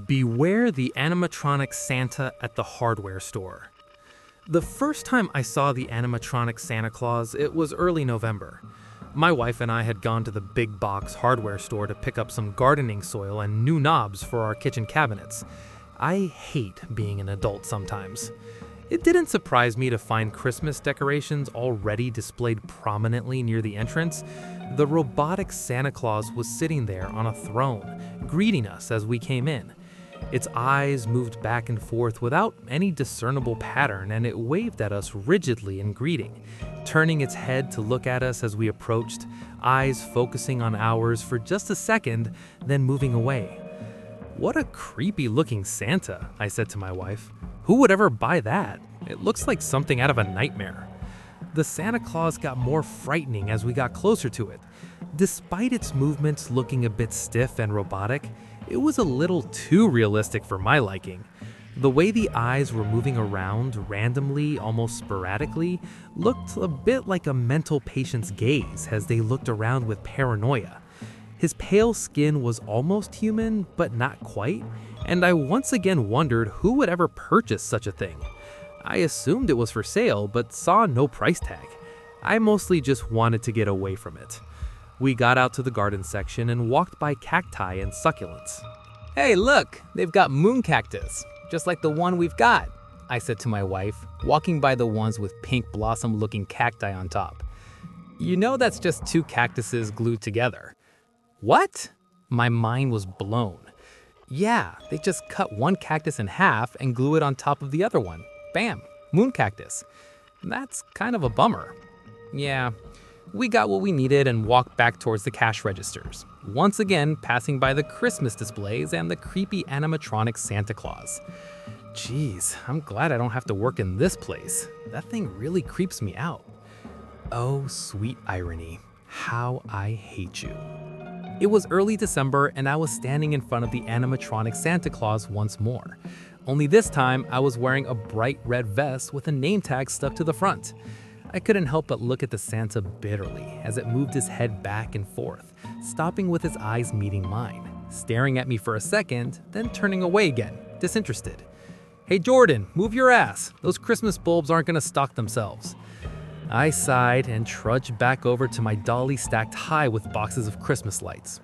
Beware the animatronic Santa at the hardware store. The first time I saw the animatronic Santa Claus, it was early November. My wife and I had gone to the big box hardware store to pick up some gardening soil and new knobs for our kitchen cabinets. I hate being an adult sometimes. It didn't surprise me to find Christmas decorations already displayed prominently near the entrance. The robotic Santa Claus was sitting there on a throne, greeting us as we came in. Its eyes moved back and forth without any discernible pattern, and it waved at us rigidly in greeting, turning its head to look at us as we approached, eyes focusing on ours for just a second, then moving away. "What a creepy-looking Santa," I said to my wife. "Who would ever buy that? It looks like something out of a nightmare." The Santa Claus got more frightening as we got closer to it. Despite its movements looking a bit stiff and robotic, it was a little too realistic for my liking. The way the eyes were moving around randomly, almost sporadically, looked a bit like a mental patient's gaze as they looked around with paranoia. His pale skin was almost human, but not quite, and I once again wondered who would ever purchase such a thing. I assumed it was for sale, but saw no price tag. I mostly just wanted to get away from it. We got out to the garden section and walked by cacti and succulents. "Hey, look, they've got moon cactus, just like the one we've got," I said to my wife, walking by the ones with pink blossom-looking cacti on top. "You know that's just two cactuses glued together." "What?" My mind was blown. Yeah, they just cut one cactus in half and glue it on top of the other one. Bam, moon cactus. That's kind of a bummer. Yeah, we got what we needed and walked back towards the cash registers, once again passing by the Christmas displays and the creepy animatronic Santa Claus. Jeez, I'm glad I don't have to work in this place. That thing really creeps me out. Oh, sweet irony. How I hate you. It was early December and I was standing in front of the animatronic Santa Claus once more. Only this time, I was wearing a bright red vest with a name tag stuck to the front. I couldn't help but look at the Santa bitterly as it moved his head back and forth, stopping with his eyes meeting mine, staring at me for a second, then turning away again, disinterested. "Hey Jordan, move your ass. Those Christmas bulbs aren't gonna stock themselves." I sighed and trudged back over to my dolly stacked high with boxes of Christmas lights.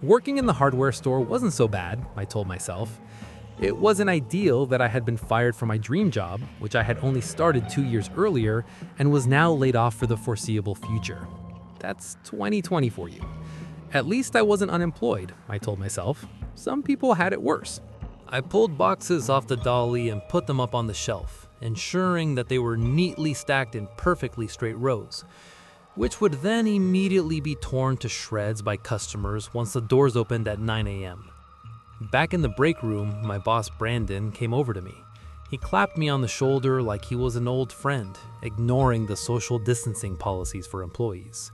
Working in the hardware store wasn't so bad, I told myself. It wasn't ideal that I had been fired from my dream job, which I had only started 2 years earlier, and was now laid off for the foreseeable future. That's 2020 for you. At least I wasn't unemployed, I told myself. Some people had it worse. I pulled boxes off the dolly and put them up on the shelf, ensuring that they were neatly stacked in perfectly straight rows, which would then immediately be torn to shreds by customers once the doors opened at 9 a.m. Back in the break room, my boss Brandon came over to me. He clapped me on the shoulder like he was an old friend, ignoring the social distancing policies for employees.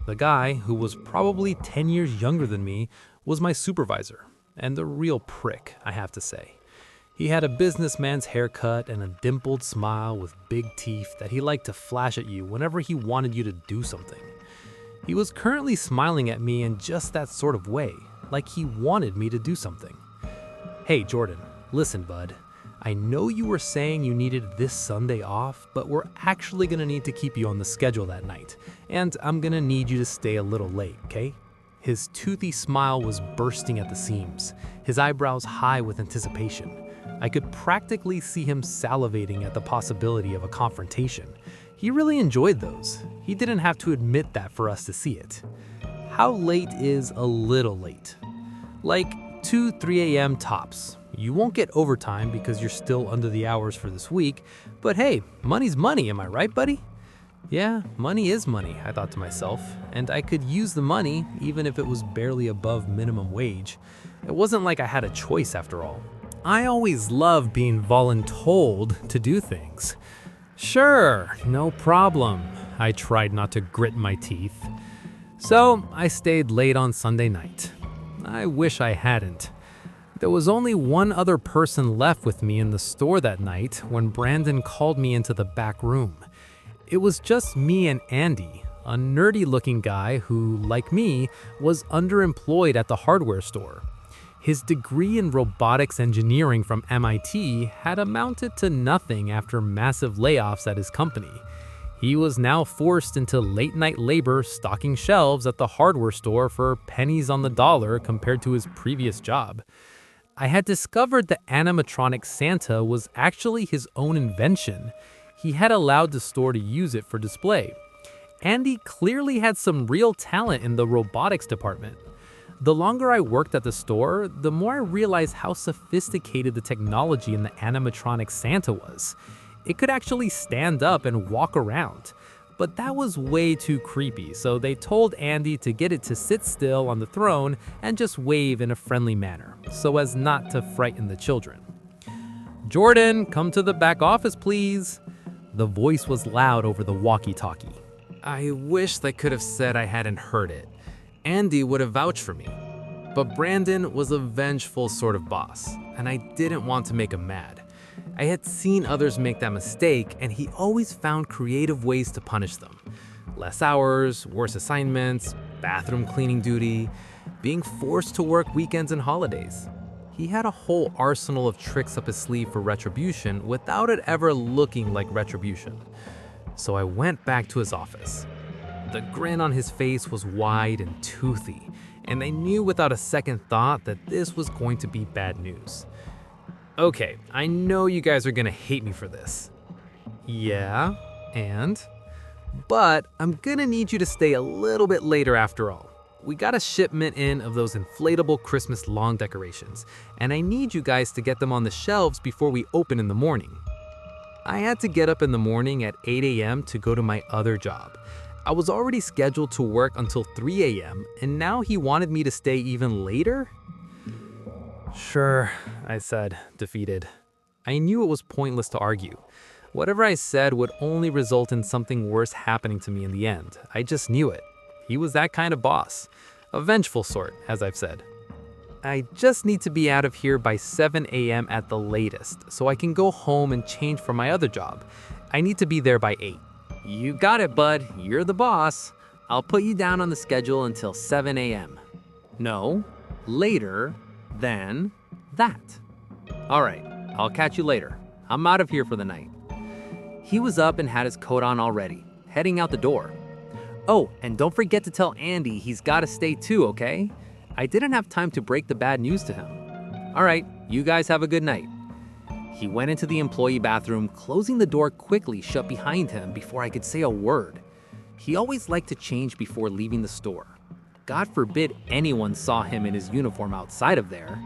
The guy, who was probably 10 years younger than me, was my supervisor, and a real prick, I have to say. He had a businessman's haircut and a dimpled smile with big teeth that he liked to flash at you whenever he wanted you to do something. He was currently smiling at me in just that sort of way, like he wanted me to do something. "Hey Jordan, listen bud, I know you were saying you needed this Sunday off, but we're actually gonna need to keep you on the schedule that night, and I'm gonna need you to stay a little late, okay?" His toothy smile was bursting at the seams, his eyebrows high with anticipation. I could practically see him salivating at the possibility of a confrontation. He really enjoyed those. He didn't have to admit that for us to see it. How late is a little late? Like 2, 3 a.m. tops. You won't get overtime because you're still under the hours for this week, but hey, money's money, am I right, buddy? Yeah, money is money, I thought to myself, and I could use the money even if it was barely above minimum wage. It wasn't like I had a choice after all. I always love being voluntold to do things. Sure, no problem. I tried not to grit my teeth. So I stayed late on Sunday night. I wish I hadn't. There was only one other person left with me in the store that night when Brandon called me into the back room. It was just me and Andy, a nerdy-looking guy who, like me, was underemployed at the hardware store. His degree in robotics engineering from MIT had amounted to nothing after massive layoffs at his company. He was now forced into late-night labor stocking shelves at the hardware store for pennies on the dollar compared to his previous job. I had discovered that animatronic Santa was actually his own invention. He had allowed the store to use it for display. Andy clearly had some real talent in the robotics department. The longer I worked at the store, the more I realized how sophisticated the technology in the animatronic Santa was. It could actually stand up and walk around. But that was way too creepy, so they told Andy to get it to sit still on the throne and just wave in a friendly manner, so as not to frighten the children. "Jordan, come to the back office, please." The voice was loud over the walkie-talkie. I wish they could have said I hadn't heard it. Andy would have vouched for me. But Brandon was a vengeful sort of boss, and I didn't want to make him mad. I had seen others make that mistake, and he always found creative ways to punish them. Less hours, worse assignments, bathroom cleaning duty, being forced to work weekends and holidays. He had a whole arsenal of tricks up his sleeve for retribution without it ever looking like retribution. So I went back to his office. The grin on his face was wide and toothy, and I knew without a second thought that this was going to be bad news. Okay, I know you guys are gonna hate me for this. Yeah, and? But I'm gonna need you to stay a little bit later after all. We got a shipment in of those inflatable Christmas lawn decorations, and I need you guys to get them on the shelves before we open in the morning. I had to get up in the morning at 8 a.m. to go to my other job. I was already scheduled to work until 3 a.m., and now he wanted me to stay even later? Sure, I said, defeated. I knew it was pointless to argue. Whatever I said would only result in something worse happening to me in the end. I just knew it. He was that kind of boss. A vengeful sort, as I've said. I just need to be out of here by 7 a.m. at the latest, so I can go home and change for my other job. I need to be there by 8. You got it, bud. You're the boss. I'll put you down on the schedule until 7 a.m. No, later than that. All right, I'll catch you later. I'm out of here for the night. He was up and had his coat on already, heading out the door. Oh, and don't forget to tell Andy he's got to stay too, okay? I didn't have time to break the bad news to him. All right, you guys have a good night. He went into the employee bathroom, closing the door quickly shut behind him before I could say a word. He always liked to change before leaving the store. God forbid anyone saw him in his uniform outside of there.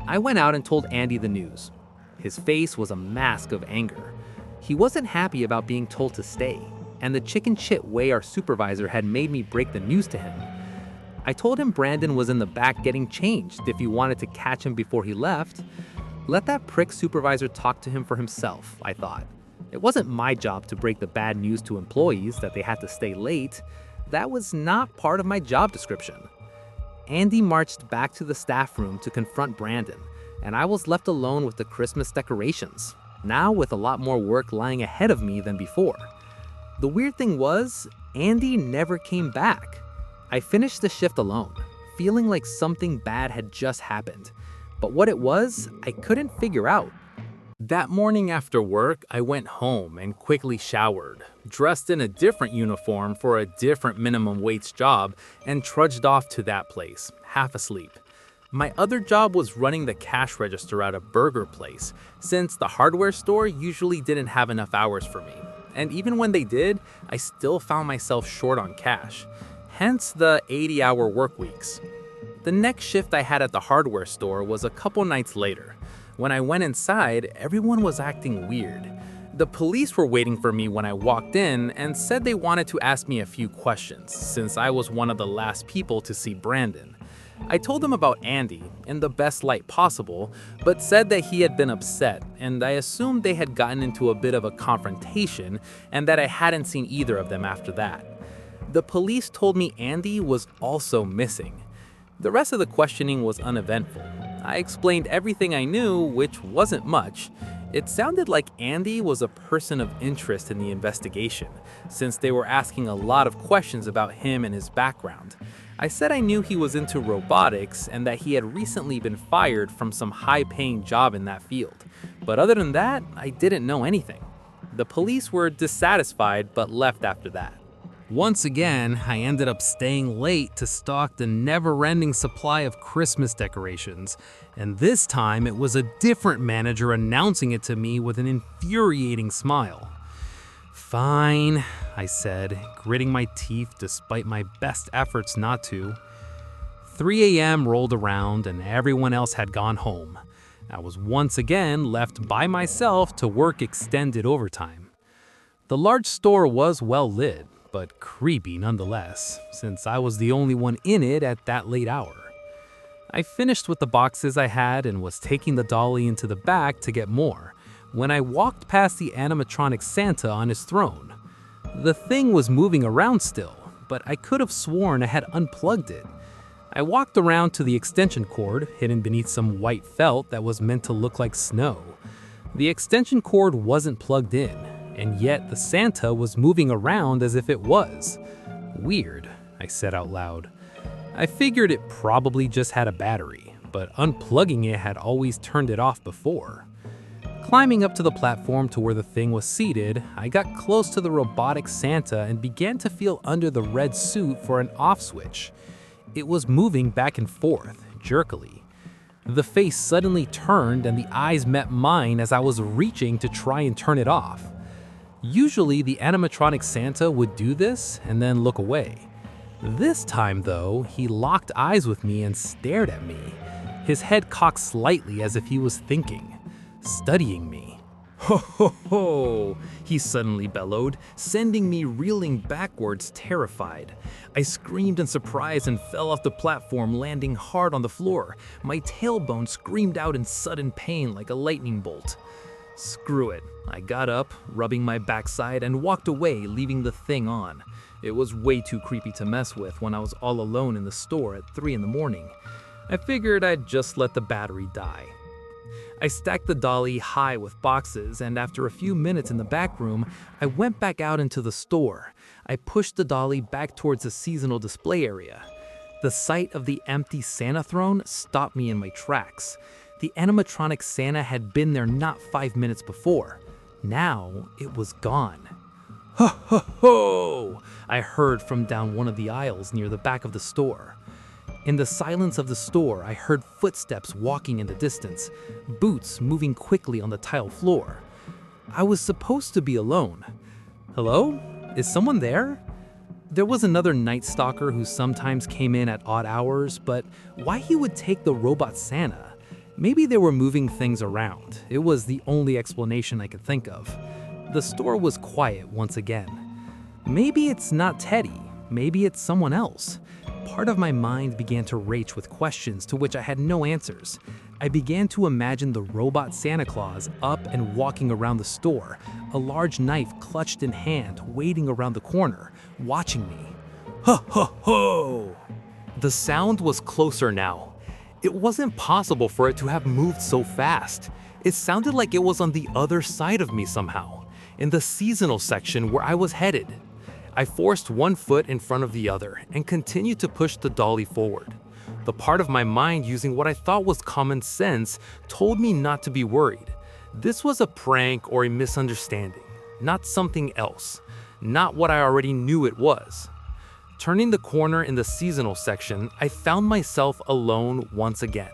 I went out and told Andy the news. His face was a mask of anger. He wasn't happy about being told to stay, and the chicken shit way our supervisor had made me break the news to him. I told him Brandon was in the back getting changed if he wanted to catch him before he left. Let that prick supervisor talk to him for himself, I thought. It wasn't my job to break the bad news to employees that they had to stay late. That was not part of my job description. Andy marched back to the staff room to confront Brandon, and I was left alone with the Christmas decorations, now with a lot more work lying ahead of me than before. The weird thing was, Andy never came back. I finished the shift alone, feeling like something bad had just happened. But what it was, I couldn't figure out. That morning after work, I went home and quickly showered, dressed in a different uniform for a different minimum wage job, and trudged off to that place, half asleep. My other job was running the cash register at a burger place, since the hardware store usually didn't have enough hours for me. And even when they did, I still found myself short on cash. Hence the 80-hour work weeks. The next shift I had at the hardware store was a couple nights later. When I went inside, everyone was acting weird. The police were waiting for me when I walked in and said they wanted to ask me a few questions, since I was one of the last people to see Brandon. I told them about Andy, in the best light possible, but said that he had been upset, and I assumed they had gotten into a bit of a confrontation, and that I hadn't seen either of them after that. The police told me Andy was also missing. The rest of the questioning was uneventful. I explained everything I knew, which wasn't much. It sounded like Andy was a person of interest in the investigation, since they were asking a lot of questions about him and his background. I said I knew he was into robotics and that he had recently been fired from some high-paying job in that field. But other than that, I didn't know anything. The police were dissatisfied but left after that. Once again, I ended up staying late to stock the never-ending supply of Christmas decorations, and this time it was a different manager announcing it to me with an infuriating smile. "Fine," I said, gritting my teeth despite my best efforts not to. 3 a.m. rolled around and everyone else had gone home. I was once again left by myself to work extended overtime. The large store was well lit, but creepy nonetheless, since I was the only one in it at that late hour. I finished with the boxes I had and was taking the dolly into the back to get more, when I walked past the animatronic Santa on his throne. The thing was moving around still, but I could have sworn I had unplugged it. I walked around to the extension cord, hidden beneath some white felt that was meant to look like snow. The extension cord wasn't plugged in, and yet the Santa was moving around as if it was. "Weird," I said out loud. I figured it probably just had a battery, but unplugging it had always turned it off before. Climbing up to the platform to where the thing was seated, I got close to the robotic Santa and began to feel under the red suit for an off switch. It was moving back and forth, jerkily. The face suddenly turned and the eyes met mine as I was reaching to try and turn it off. Usually the animatronic Santa would do this and then look away. This time though, he locked eyes with me and stared at me, his head cocked slightly as if he was thinking, studying me. "Ho ho ho!" he suddenly bellowed, sending me reeling backwards, terrified. I screamed in surprise and fell off the platform, landing hard on the floor. My tailbone screamed out in sudden pain like a lightning bolt. Screw it. I got up, rubbing my backside, and walked away, leaving the thing on. It was way too creepy to mess with when I was all alone in the store at 3 in the morning. I figured I'd just let the battery die. I stacked the dolly high with boxes, and after a few minutes in the back room, I went back out into the store. I pushed the dolly back towards the seasonal display area. The sight of the empty Santa throne stopped me in my tracks. The animatronic Santa had been there not 5 minutes before. Now it was gone. "Ho ho ho!" I heard from down one of the aisles near the back of the store. In the silence of the store, I heard footsteps walking in the distance, boots moving quickly on the tile floor. I was supposed to be alone. Hello? Is someone there? There was another Night Stalker who sometimes came in at odd hours, but why he would take the robot Santa? Maybe they were moving things around. It was the only explanation I could think of. The store was quiet once again. Maybe it's not Teddy. Maybe it's someone else. Part of my mind began to race with questions to which I had no answers. I began to imagine the robot Santa Claus up and walking around the store, a large knife clutched in hand, waiting around the corner, watching me. "Ho ho ho!" The sound was closer now. It wasn't possible for it to have moved so fast. It sounded like it was on the other side of me somehow, in the seasonal section where I was headed. I forced one foot in front of the other and continued to push the dolly forward. The part of my mind using what I thought was common sense told me not to be worried. This was a prank or a misunderstanding, not something else, not what I already knew it was. Turning the corner in the seasonal section, I found myself alone once again.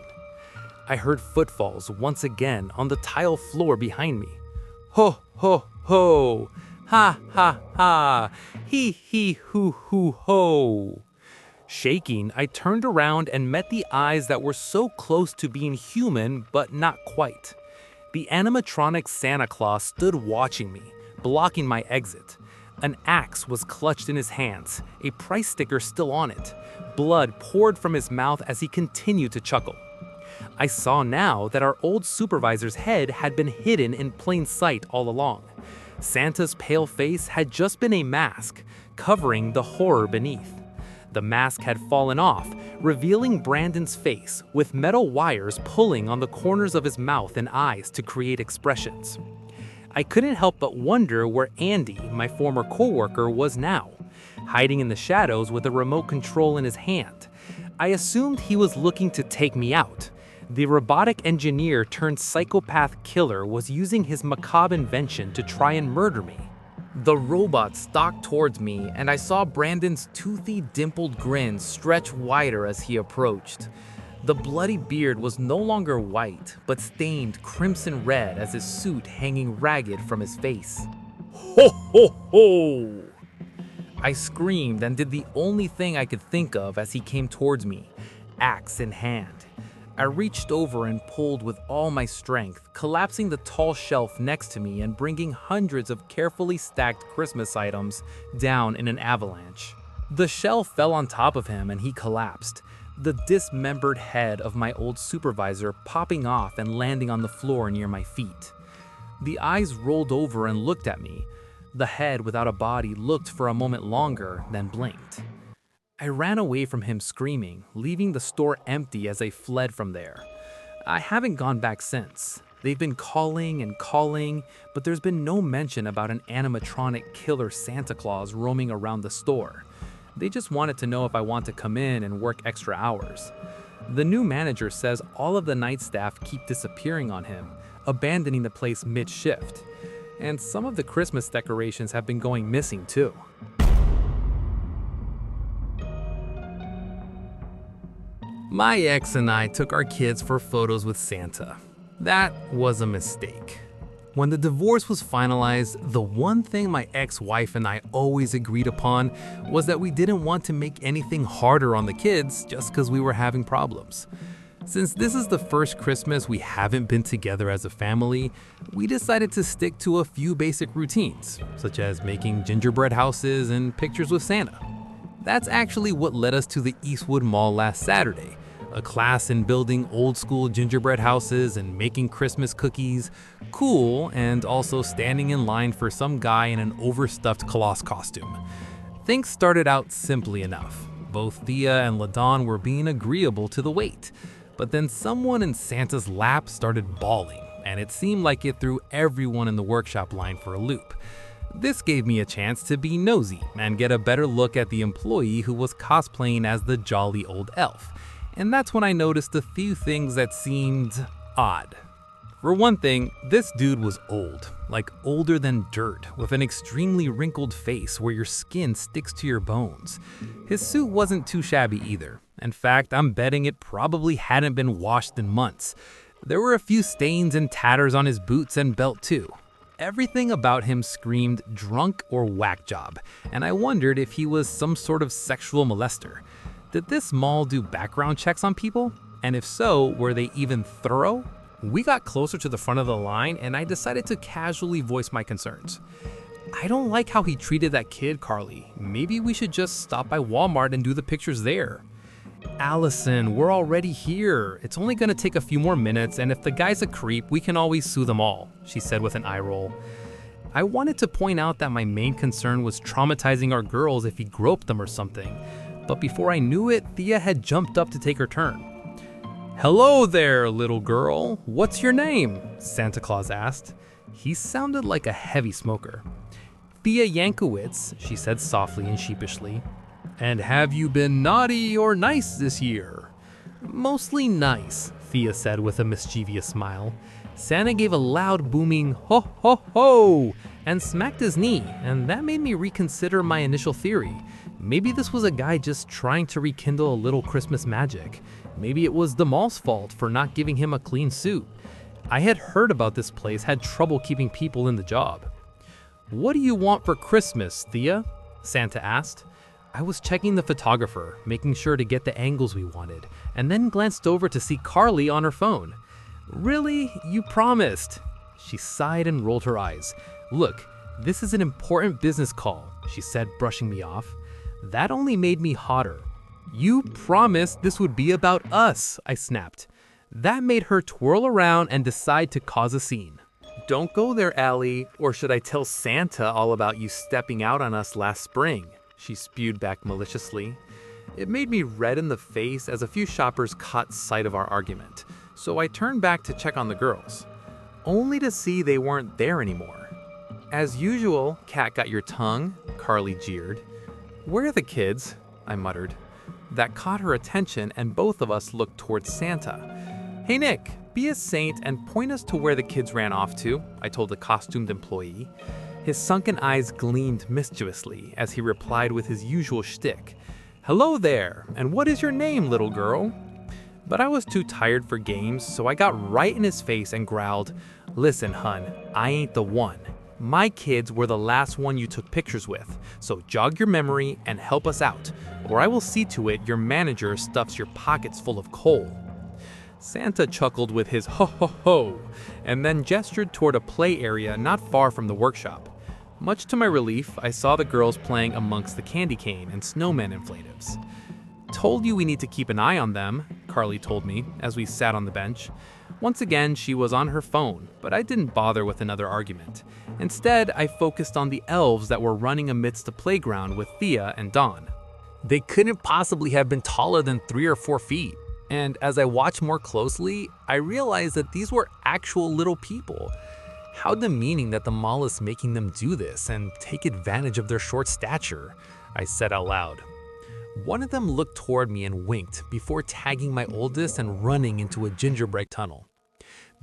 I heard footfalls once again on the tile floor behind me. "Ho, ho, ho! Ha, ha, ha! Hee, hee, hoo, hoo, ho!" Shaking, I turned around and met the eyes that were so close to being human, but not quite. The animatronic Santa Claus stood watching me, blocking my exit. An axe was clutched in his hands, a price sticker still on it. Blood poured from his mouth as he continued to chuckle. I saw now that our old supervisor's head had been hidden in plain sight all along. Santa's pale face had just been a mask, covering the horror beneath. The mask had fallen off, revealing Brandon's face, with metal wires pulling on the corners of his mouth and eyes to create expressions. I couldn't help but wonder where Andy, my former coworker, was now. hiding in the shadows with a remote control in his hand. I assumed he was looking to take me out. The robotic engineer turned psychopath killer was using his macabre invention to try and murder me. The robot stalked towards me, and I saw Brandon's toothy, dimpled grin stretch wider as he approached. The bloody beard was no longer white, but stained crimson red as his suit hanging ragged from his face. Ho ho ho! I screamed and did the only thing I could think of as he came towards me, axe in hand. I reached over and pulled with all my strength, collapsing the tall shelf next to me and bringing hundreds of carefully stacked Christmas items down in an avalanche. The shelf fell on top of him and he collapsed, the dismembered head of my old supervisor popping off and landing on the floor near my feet. The eyes rolled over and looked at me. The head without a body looked for a moment longer, then blinked. I ran away from him screaming, leaving the store empty as I fled from there. I haven't gone back since. They've been calling and calling, but there's been no mention about an animatronic killer Santa Claus roaming around the store. They just wanted to know if I want to come in and work extra hours. The new manager says all of the night staff keep disappearing on him, abandoning the place mid-shift. And some of the Christmas decorations have been going missing too. My ex and I took our kids for photos with Santa. That was a mistake. When the divorce was finalized, the one thing my ex-wife and I always agreed upon was that we didn't want to make anything harder on the kids just because we were having problems. Since this is the first Christmas we haven't been together as a family, we decided to stick to a few basic routines, such as making gingerbread houses and pictures with Santa. That's actually what led us to the Eastwood Mall last Saturday, a class in building old school gingerbread houses and making Christmas cookies, cool, and also standing in line for some guy in an overstuffed Colossus costume. Things started out simply enough. Both Thea and LaDawn were being agreeable to the wait, but then someone in Santa's lap started bawling, and it seemed like it threw everyone in the workshop line for a loop. This gave me a chance to be nosy and get a better look at the employee who was cosplaying as the jolly old elf. And that's when I noticed a few things that seemed odd. For one thing, this dude was old, like older than dirt, with an extremely wrinkled face where your skin sticks to your bones. His suit wasn't too shabby either. In fact, I'm betting it probably hadn't been washed in months. There were a few stains and tatters on his boots and belt too. Everything about him screamed drunk or whack job, and I wondered if he was some sort of sexual molester. Did this mall do background checks on people? And if so, were they even thorough? We got closer to the front of the line and I decided to casually voice my concerns. I don't like how he treated that kid, Carly. Maybe we should just stop by Walmart and do the pictures there. Allison, we're already here. It's only gonna take a few more minutes, and if the guy's a creep, we can always sue them all, she said with an eye roll. I wanted to point out that my main concern was traumatizing our girls if he groped them or something. But before I knew it, Thea had jumped up to take her turn. "Hello there, little girl. What's your name?" Santa Claus asked. He sounded like a heavy smoker. "Thea Yankowitz," she said softly and sheepishly. "And have you been naughty or nice this year?" "Mostly nice," Thea said with a mischievous smile. Santa gave a loud booming ho ho ho and smacked his knee, and that made me reconsider my initial theory. Maybe this was a guy just trying to rekindle a little Christmas magic. Maybe it was the mall's fault for not giving him a clean suit. I had heard about this place had trouble keeping people in the job. "What do you want for Christmas, Thea?" Santa asked. I was checking the photographer, making sure to get the angles we wanted, and then glanced over to see Carly on her phone. "Really? You promised?" She sighed and rolled her eyes. "Look, this is an important business call," she said, brushing me off. That only made me hotter. "You promised this would be about us," I snapped. That made her twirl around and decide to cause a scene. "Don't go there, Allie, or should I tell Santa all about you stepping out on us last spring?" she spewed back maliciously. It made me red in the face as a few shoppers caught sight of our argument, so I turned back to check on the girls, only to see they weren't there anymore. "As usual, cat got your tongue," Carly jeered. "Where are the kids?" I muttered. That caught her attention, and both of us looked towards Santa. "Hey Nick, be a saint and point us to where the kids ran off to," I told the costumed employee. His sunken eyes gleamed mischievously as he replied with his usual shtick. "Hello there, and what is your name, little girl?" But I was too tired for games, so I got right in his face and growled, "Listen, hun, I ain't the one. My kids were the last one you took pictures with, so jog your memory and help us out, or I will see to it your manager stuffs your pockets full of coal." Santa chuckled with his ho ho ho, and then gestured toward a play area not far from the workshop. Much to my relief, I saw the girls playing amongst the candy cane and snowman inflatables. "Told you we need to keep an eye on them," Carly told me as we sat on the bench. Once again, she was on her phone, but I didn't bother with another argument. Instead, I focused on the elves that were running amidst the playground with Thea and Dawn. They couldn't possibly have been taller than 3 or 4 feet. And as I watched more closely, I realized that these were actual little people. How demeaning that the mall is making them do this and take advantage of their short stature, I said out loud. One of them looked toward me and winked before tagging my oldest and running into a gingerbread tunnel.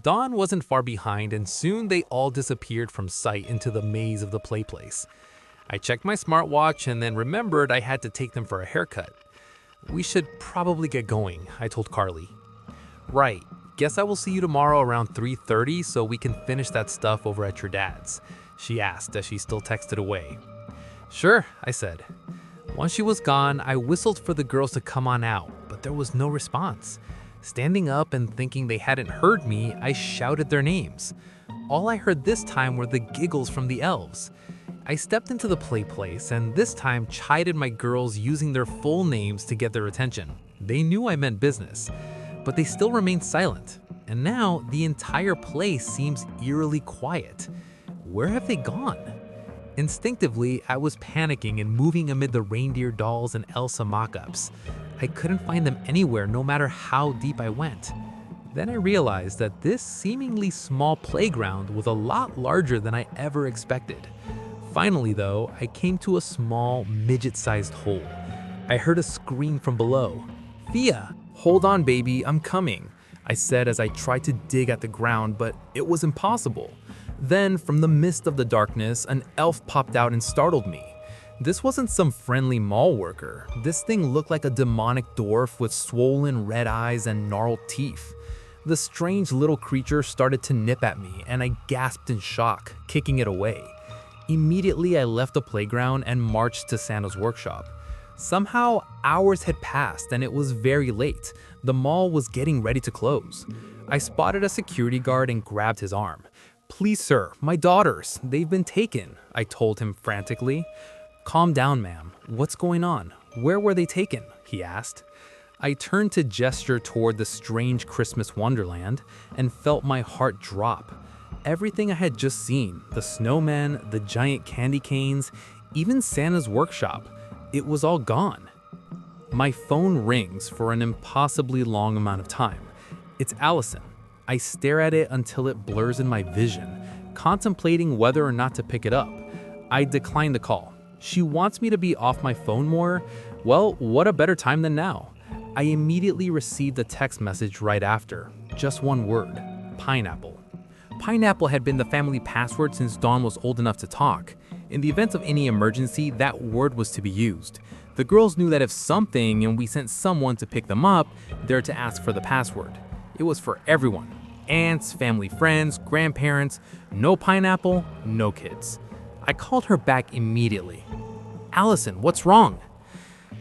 Dawn wasn't far behind, and soon they all disappeared from sight into the maze of the play place. I checked my smartwatch and then remembered I had to take them for a haircut. "We should probably get going," I told Carly. "Right. Guess I will see you tomorrow around 3:30 so we can finish that stuff over at your dad's," she asked as she still texted away. "Sure," I said. Once she was gone, I whistled for the girls to come on out, but there was no response. Standing up and thinking they hadn't heard me, I shouted their names. All I heard this time were the giggles from the elves. I stepped into the play place and this time chided my girls using their full names to get their attention. They knew I meant business, but they still remained silent. And now the entire place seems eerily quiet. Where have they gone? Instinctively, I was panicking and moving amid the reindeer dolls and Elsa mock-ups. I couldn't find them anywhere no matter how deep I went. Then I realized that this seemingly small playground was a lot larger than I ever expected. Finally though, I came to a small, midget-sized hole. I heard a scream from below. "Thea, hold on baby, I'm coming," I said as I tried to dig at the ground, but it was impossible. Then, from the mist of the darkness, an elf popped out and startled me. This wasn't some friendly mall worker. This thing looked like a demonic dwarf with swollen red eyes and gnarled teeth. The strange little creature started to nip at me, and I gasped in shock, kicking it away. Immediately, I left the playground and marched to Santa's workshop. Somehow, hours had passed and it was very late. The mall was getting ready to close. I spotted a security guard and grabbed his arm. "Please, sir, my daughters, they've been taken," I told him frantically. "Calm down, ma'am. What's going on? Where were they taken?" he asked. I turned to gesture toward the strange Christmas wonderland and felt my heart drop. Everything I had just seen, the snowmen, the giant candy canes, even Santa's workshop, it was all gone. My phone rings for an impossibly long amount of time. It's Allison. I stare at it until it blurs in my vision, contemplating whether or not to pick it up. I decline the call. She wants me to be off my phone more. Well, what a better time than now. I immediately received a text message right after. Just one word: pineapple. Pineapple had been the family password since Dawn was old enough to talk. In the event of any emergency, that word was to be used. The girls knew that if something and we sent someone to pick them up, they're to ask for the password. It was for everyone. Aunts, family friends, grandparents. No pineapple, no kids. I called her back immediately. "Allison, what's wrong?"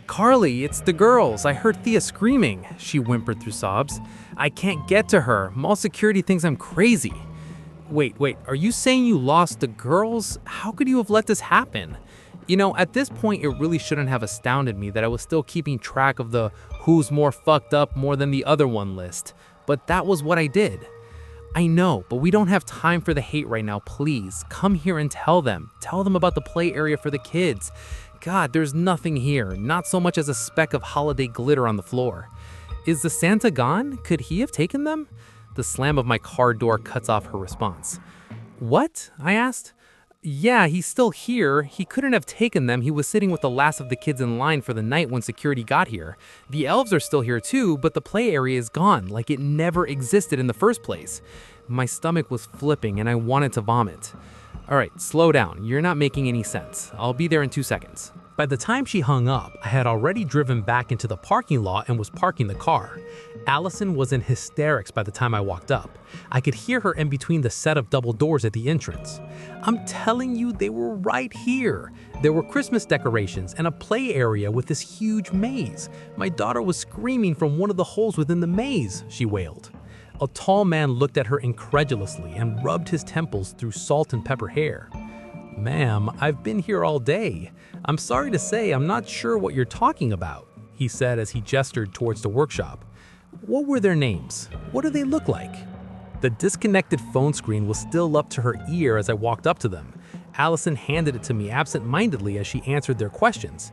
"Carly, it's the girls. I heard Thea screaming," she whimpered through sobs. "I can't get to her. Mall security thinks I'm crazy." Wait, are you saying you lost the girls? How could you have let this happen? You know, at this point, it really shouldn't have astounded me that I was still keeping track of the who's more fucked up more than the other one list. But that was what I did. "I know, but we don't have time for the hate right now, please. Come here and tell them. Tell them about the play area for the kids. God, there's nothing here, not so much as a speck of holiday glitter on the floor. Is the Santa gone? Could he have taken them?" The slam of my car door cuts off her response. "What?" I asked. Yeah, he's still here. He couldn't have taken them. He was sitting with the last of the kids in line for the night when security got here. The elves are still here too, but the play area is gone, like it never existed in the first place. My stomach was flipping and I wanted to vomit. All right, slow down. You're not making any sense. I'll be there in 2 seconds. By the time she hung up, I had already driven back into the parking lot and was parking the car. Allison was in hysterics by the time I walked up. I could hear her in between the set of double doors at the entrance. I'm telling you, they were right here. There were Christmas decorations and a play area with this huge maze. My daughter was screaming from one of the holes within the maze, she wailed. A tall man looked at her incredulously and rubbed his temples through salt and pepper hair. Ma'am, I've been here all day. I'm sorry to say I'm not sure what you're talking about, he said as he gestured towards the workshop. What were their names? What do they look like? The disconnected phone screen was still up to her ear as I walked up to them. Allison handed it to me absent-mindedly as she answered their questions.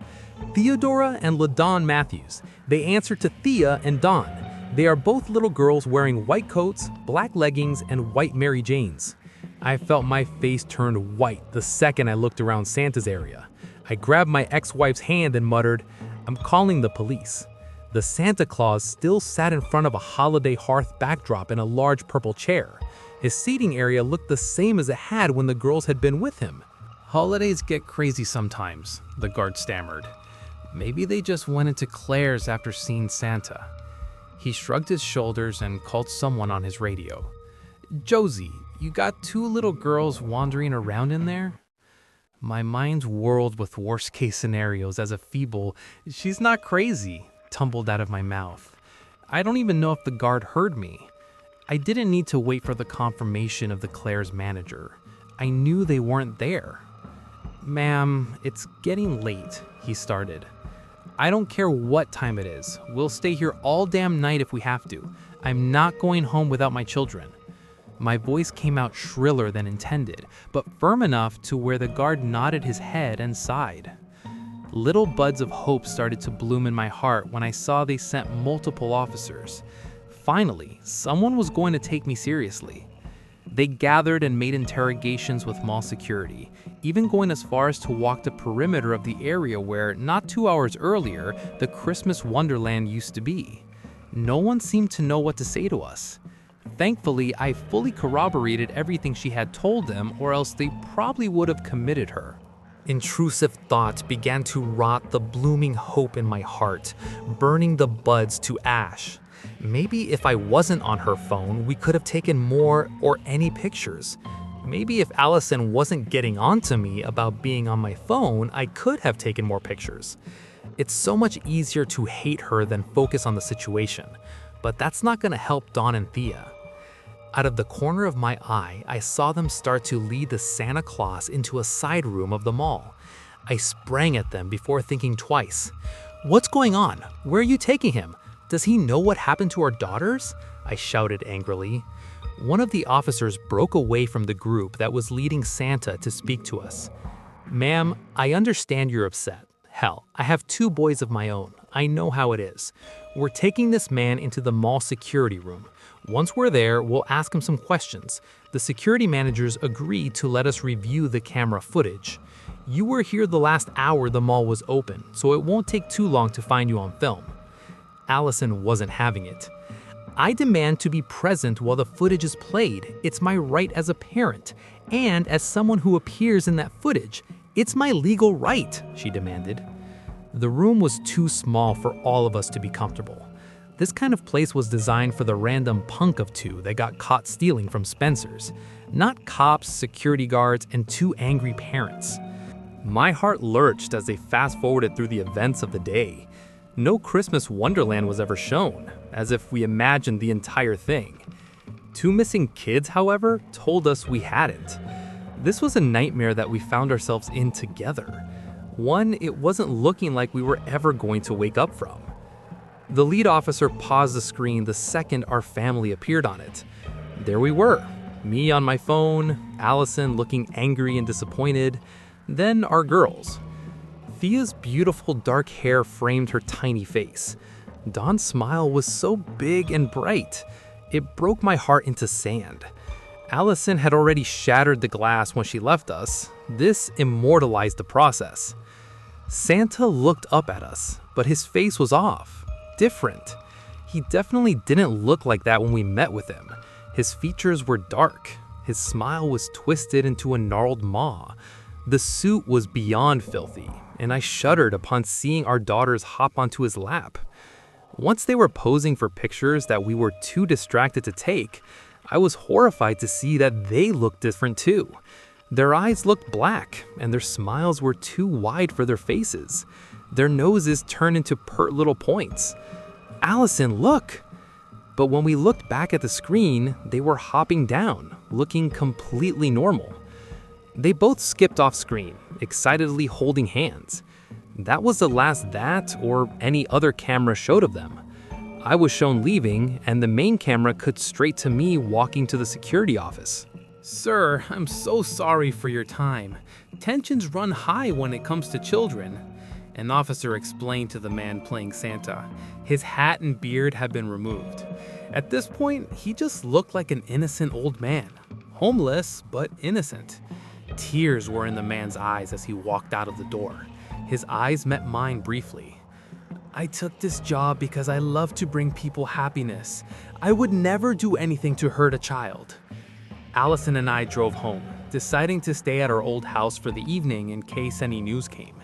Theodora and LaDawn Matthews. They answered to Thea and Dawn. They are both little girls wearing white coats, black leggings, and white Mary Janes. I felt my face turn white the second I looked around Santa's area. I grabbed my ex-wife's hand and muttered, I'm calling the police. The Santa Claus still sat in front of a holiday hearth backdrop in a large purple chair. His seating area looked the same as it had when the girls had been with him. Holidays get crazy sometimes, the guard stammered. Maybe they just went into Claire's after seeing Santa. He shrugged his shoulders and called someone on his radio. Josie, you got 2 little girls wandering around in there? My mind whirled with worst-case scenarios as a feeble, she's not crazy, tumbled out of my mouth. I don't even know if the guard heard me. I didn't need to wait for the confirmation of the Claire's manager. I knew they weren't there. Ma'am, it's getting late, he started. I don't care what time it is. We'll stay here all damn night if we have to. I'm not going home without my children. My voice came out shriller than intended, but firm enough to where the guard nodded his head and sighed. Little buds of hope started to bloom in my heart when I saw they sent multiple officers. Finally, someone was going to take me seriously. They gathered and made interrogations with mall security, even going as far as to walk the perimeter of the area where, not 2 hours earlier, the Christmas Wonderland used to be. No one seemed to know what to say to us. Thankfully, I fully corroborated everything she had told them, or else they probably would have committed her. Intrusive thoughts began to rot the blooming hope in my heart, burning the buds to ash. Maybe if I wasn't on her phone, we could have taken more or any pictures. Maybe if Allison wasn't getting on to me about being on my phone, I could have taken more pictures. It's so much easier to hate her than focus on the situation, but that's not going to help Dawn and Thea. Out of the corner of my eye, I saw them start to lead the Santa Claus into a side room of the mall. I sprang at them before thinking twice. What's going on? Where are you taking him? Does he know what happened to our daughters? I shouted angrily. One of the officers broke away from the group that was leading Santa to speak to us. Ma'am, I understand you're upset. Hell, I have 2 boys of my own. I know how it is. We're taking this man into the mall security room. Once we're there, we'll ask him some questions. The security managers agreed to let us review the camera footage. You were here the last hour the mall was open, so it won't take too long to find you on film. Allison wasn't having it. I demand to be present while the footage is played. It's my right as a parent, and as someone who appears in that footage. It's my legal right, she demanded. The room was too small for all of us to be comfortable. This kind of place was designed for the random punk of 2 that got caught stealing from Spencer's, not cops, security guards, and 2 angry parents. My heart lurched as they fast-forwarded through the events of the day. No Christmas Wonderland was ever shown, as if we imagined the entire thing. 2 missing kids, however, told us we hadn't. This was a nightmare that we found ourselves in together. One it wasn't looking like we were ever going to wake up from. The lead officer paused the screen the second our family appeared on it. There we were, me on my phone, Allison looking angry and disappointed, then our girls. Thea's beautiful dark hair framed her tiny face. Dawn's smile was so big and bright. It broke my heart into sand. Allison had already shattered the glass when she left us. This immortalized the process. Santa looked up at us, but his face was off, different. He definitely didn't look like that when we met with him. His features were dark. His smile was twisted into a gnarled maw. The suit was beyond filthy, and I shuddered upon seeing our daughters hop onto his lap. Once they were posing for pictures that we were too distracted to take, I was horrified to see that they looked different too. Their eyes looked black, and their smiles were too wide for their faces. Their noses turned into pert little points. Allison, look! But when we looked back at the screen, they were hopping down, looking completely normal. They both skipped off screen, excitedly holding hands. That was the last that or any other camera showed of them. I was shown leaving, and the main camera cut straight to me walking to the security office. Sir, I'm so sorry for your time. Tensions run high when it comes to children. An officer explained to the man playing Santa. His hat and beard had been removed. At this point, he just looked like an innocent old man. Homeless, but innocent. Tears were in the man's eyes as he walked out of the door. His eyes met mine briefly. I took this job because I love to bring people happiness. I would never do anything to hurt a child. Allison and I drove home, deciding to stay at our old house for the evening in case any news came.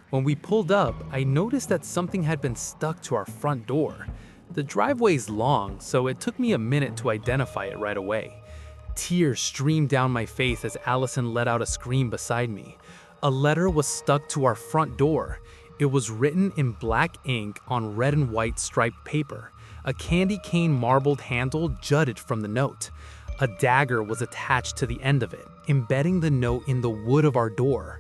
When we pulled up, I noticed that something had been stuck to our front door. The driveway's long, so it took me a minute to identify it right away. Tears streamed down my face as Allison let out a scream beside me. A letter was stuck to our front door. It was written in black ink on red and white striped paper. A candy cane marbled handle jutted from the note. A dagger was attached to the end of it, embedding the note in the wood of our door.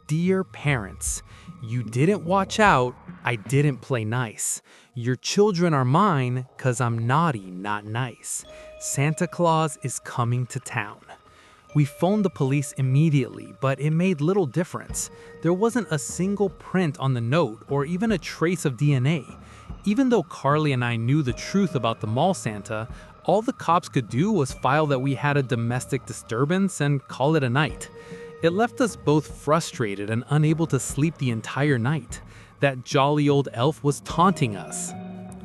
Dear parents, you didn't watch out, I didn't play nice. Your children are mine, 'cause I'm naughty, not nice. Santa Claus is coming to town. We phoned the police immediately, but it made little difference. There wasn't a single print on the note or even a trace of DNA. Even though Carly and I knew the truth about the mall Santa, all the cops could do was file that we had a domestic disturbance and call it a night. It left us both frustrated and unable to sleep the entire night. That jolly old elf was taunting us.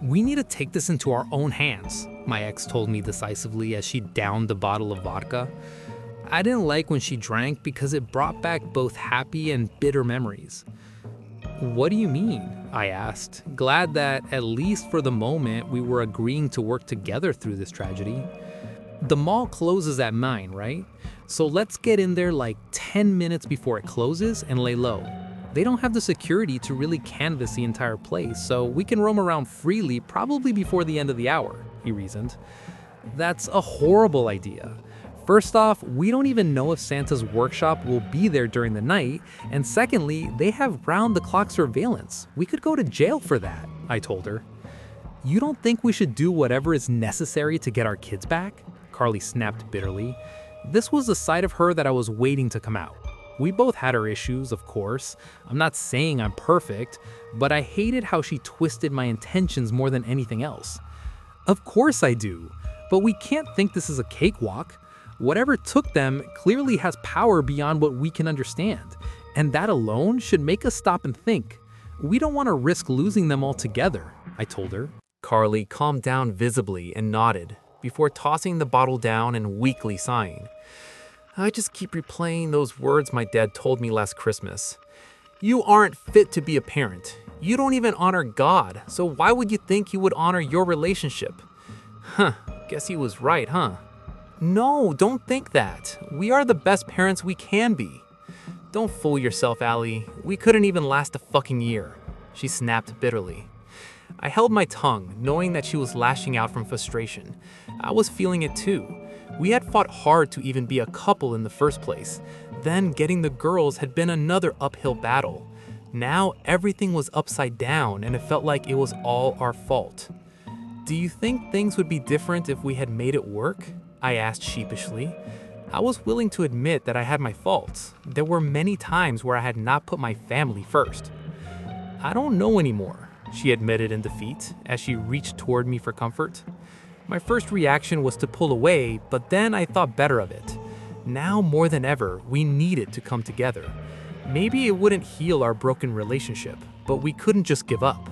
We need to take this into our own hands, my ex told me decisively as she downed the bottle of vodka. I didn't like when she drank because it brought back both happy and bitter memories. What do you mean? I asked, glad that, at least for the moment, we were agreeing to work together through this tragedy. The mall closes at 9, right? So let's get in there like 10 minutes before it closes and lay low. They don't have the security to really canvass the entire place, so we can roam around freely probably before the end of the hour, he reasoned. That's a horrible idea. First off, we don't even know if Santa's workshop will be there during the night, and secondly, they have round-the-clock surveillance. We could go to jail for that, I told her. You don't think we should do whatever is necessary to get our kids back? Carly snapped bitterly. This was the side of her that I was waiting to come out. We both had our issues, of course. I'm not saying I'm perfect, but I hated how she twisted my intentions more than anything else. Of course I do, but we can't think this is a cakewalk. Whatever took them clearly has power beyond what we can understand, and that alone should make us stop and think. We don't want to risk losing them altogether, I told her. Carly calmed down visibly and nodded, before tossing the bottle down and weakly sighing. I just keep replaying those words my dad told me last Christmas. You aren't fit to be a parent. You don't even honor God, so why would you think you would honor your relationship? Guess he was right, huh? No, don't think that. We are the best parents we can be. Don't fool yourself, Allie. We couldn't even last a fucking year, she snapped bitterly. I held my tongue, knowing that she was lashing out from frustration. I was feeling it too. We had fought hard to even be a couple in the first place. Then getting the girls had been another uphill battle. Now everything was upside down and it felt like it was all our fault. Do you think things would be different if we had made it work? I asked sheepishly. I was willing to admit that I had my faults. There were many times where I had not put my family first. I don't know anymore, she admitted in defeat as she reached toward me for comfort. My first reaction was to pull away, but then I thought better of it. Now more than ever, we needed to come together. Maybe it wouldn't heal our broken relationship, but we couldn't just give up.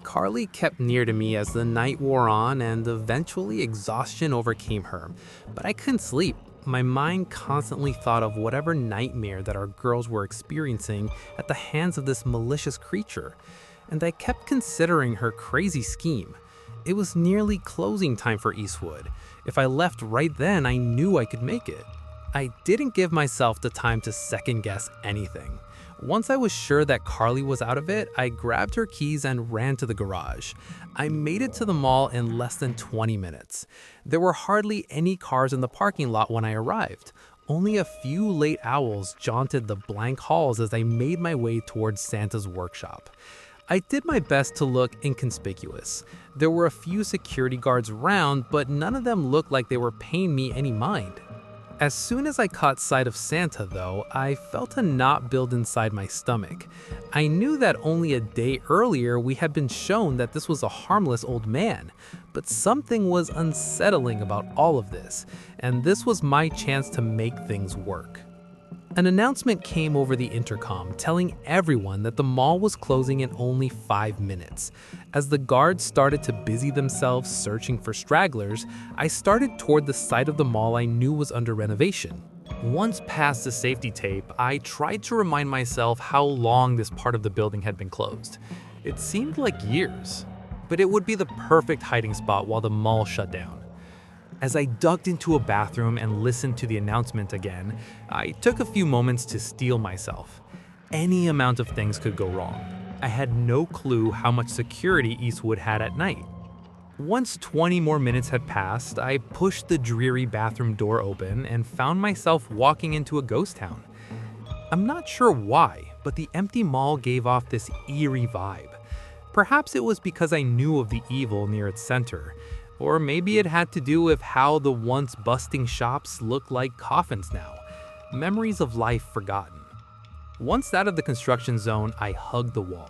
Carly kept near to me as the night wore on and eventually exhaustion overcame her, but I couldn't sleep. My mind constantly thought of whatever nightmare that our girls were experiencing at the hands of this malicious creature, and I kept considering her crazy scheme. It was nearly closing time for Eastwood. If I left right then, I knew I could make it. I didn't give myself the time to second guess anything. Once I was sure that Carly was out of it, I grabbed her keys and ran to the garage. I made it to the mall in less than 20 minutes. There were hardly any cars in the parking lot when I arrived. Only a few late owls jaunted the blank halls as I made my way towards Santa's workshop. I did my best to look inconspicuous. There were a few security guards around, but none of them looked like they were paying me any mind. As soon as I caught sight of Santa, though, I felt a knot build inside my stomach. I knew that only a day earlier we had been shown that this was a harmless old man, but something was unsettling about all of this, and this was my chance to make things work. An announcement came over the intercom telling everyone that the mall was closing in only 5 minutes. As the guards started to busy themselves searching for stragglers, I started toward the side of the mall I knew was under renovation. Once past the safety tape, I tried to remind myself how long this part of the building had been closed. It seemed like years, but it would be the perfect hiding spot while the mall shut down. As I ducked into a bathroom and listened to the announcement again, I took a few moments to steel myself. Any amount of things could go wrong. I had no clue how much security Eastwood had at night. Once 20 more minutes had passed, I pushed the dreary bathroom door open and found myself walking into a ghost town. I'm not sure why, but the empty mall gave off this eerie vibe. Perhaps it was because I knew of the evil near its center. Or maybe it had to do with how the once busting shops look like coffins now, memories of life forgotten. Once out of the construction zone, I hugged the wall.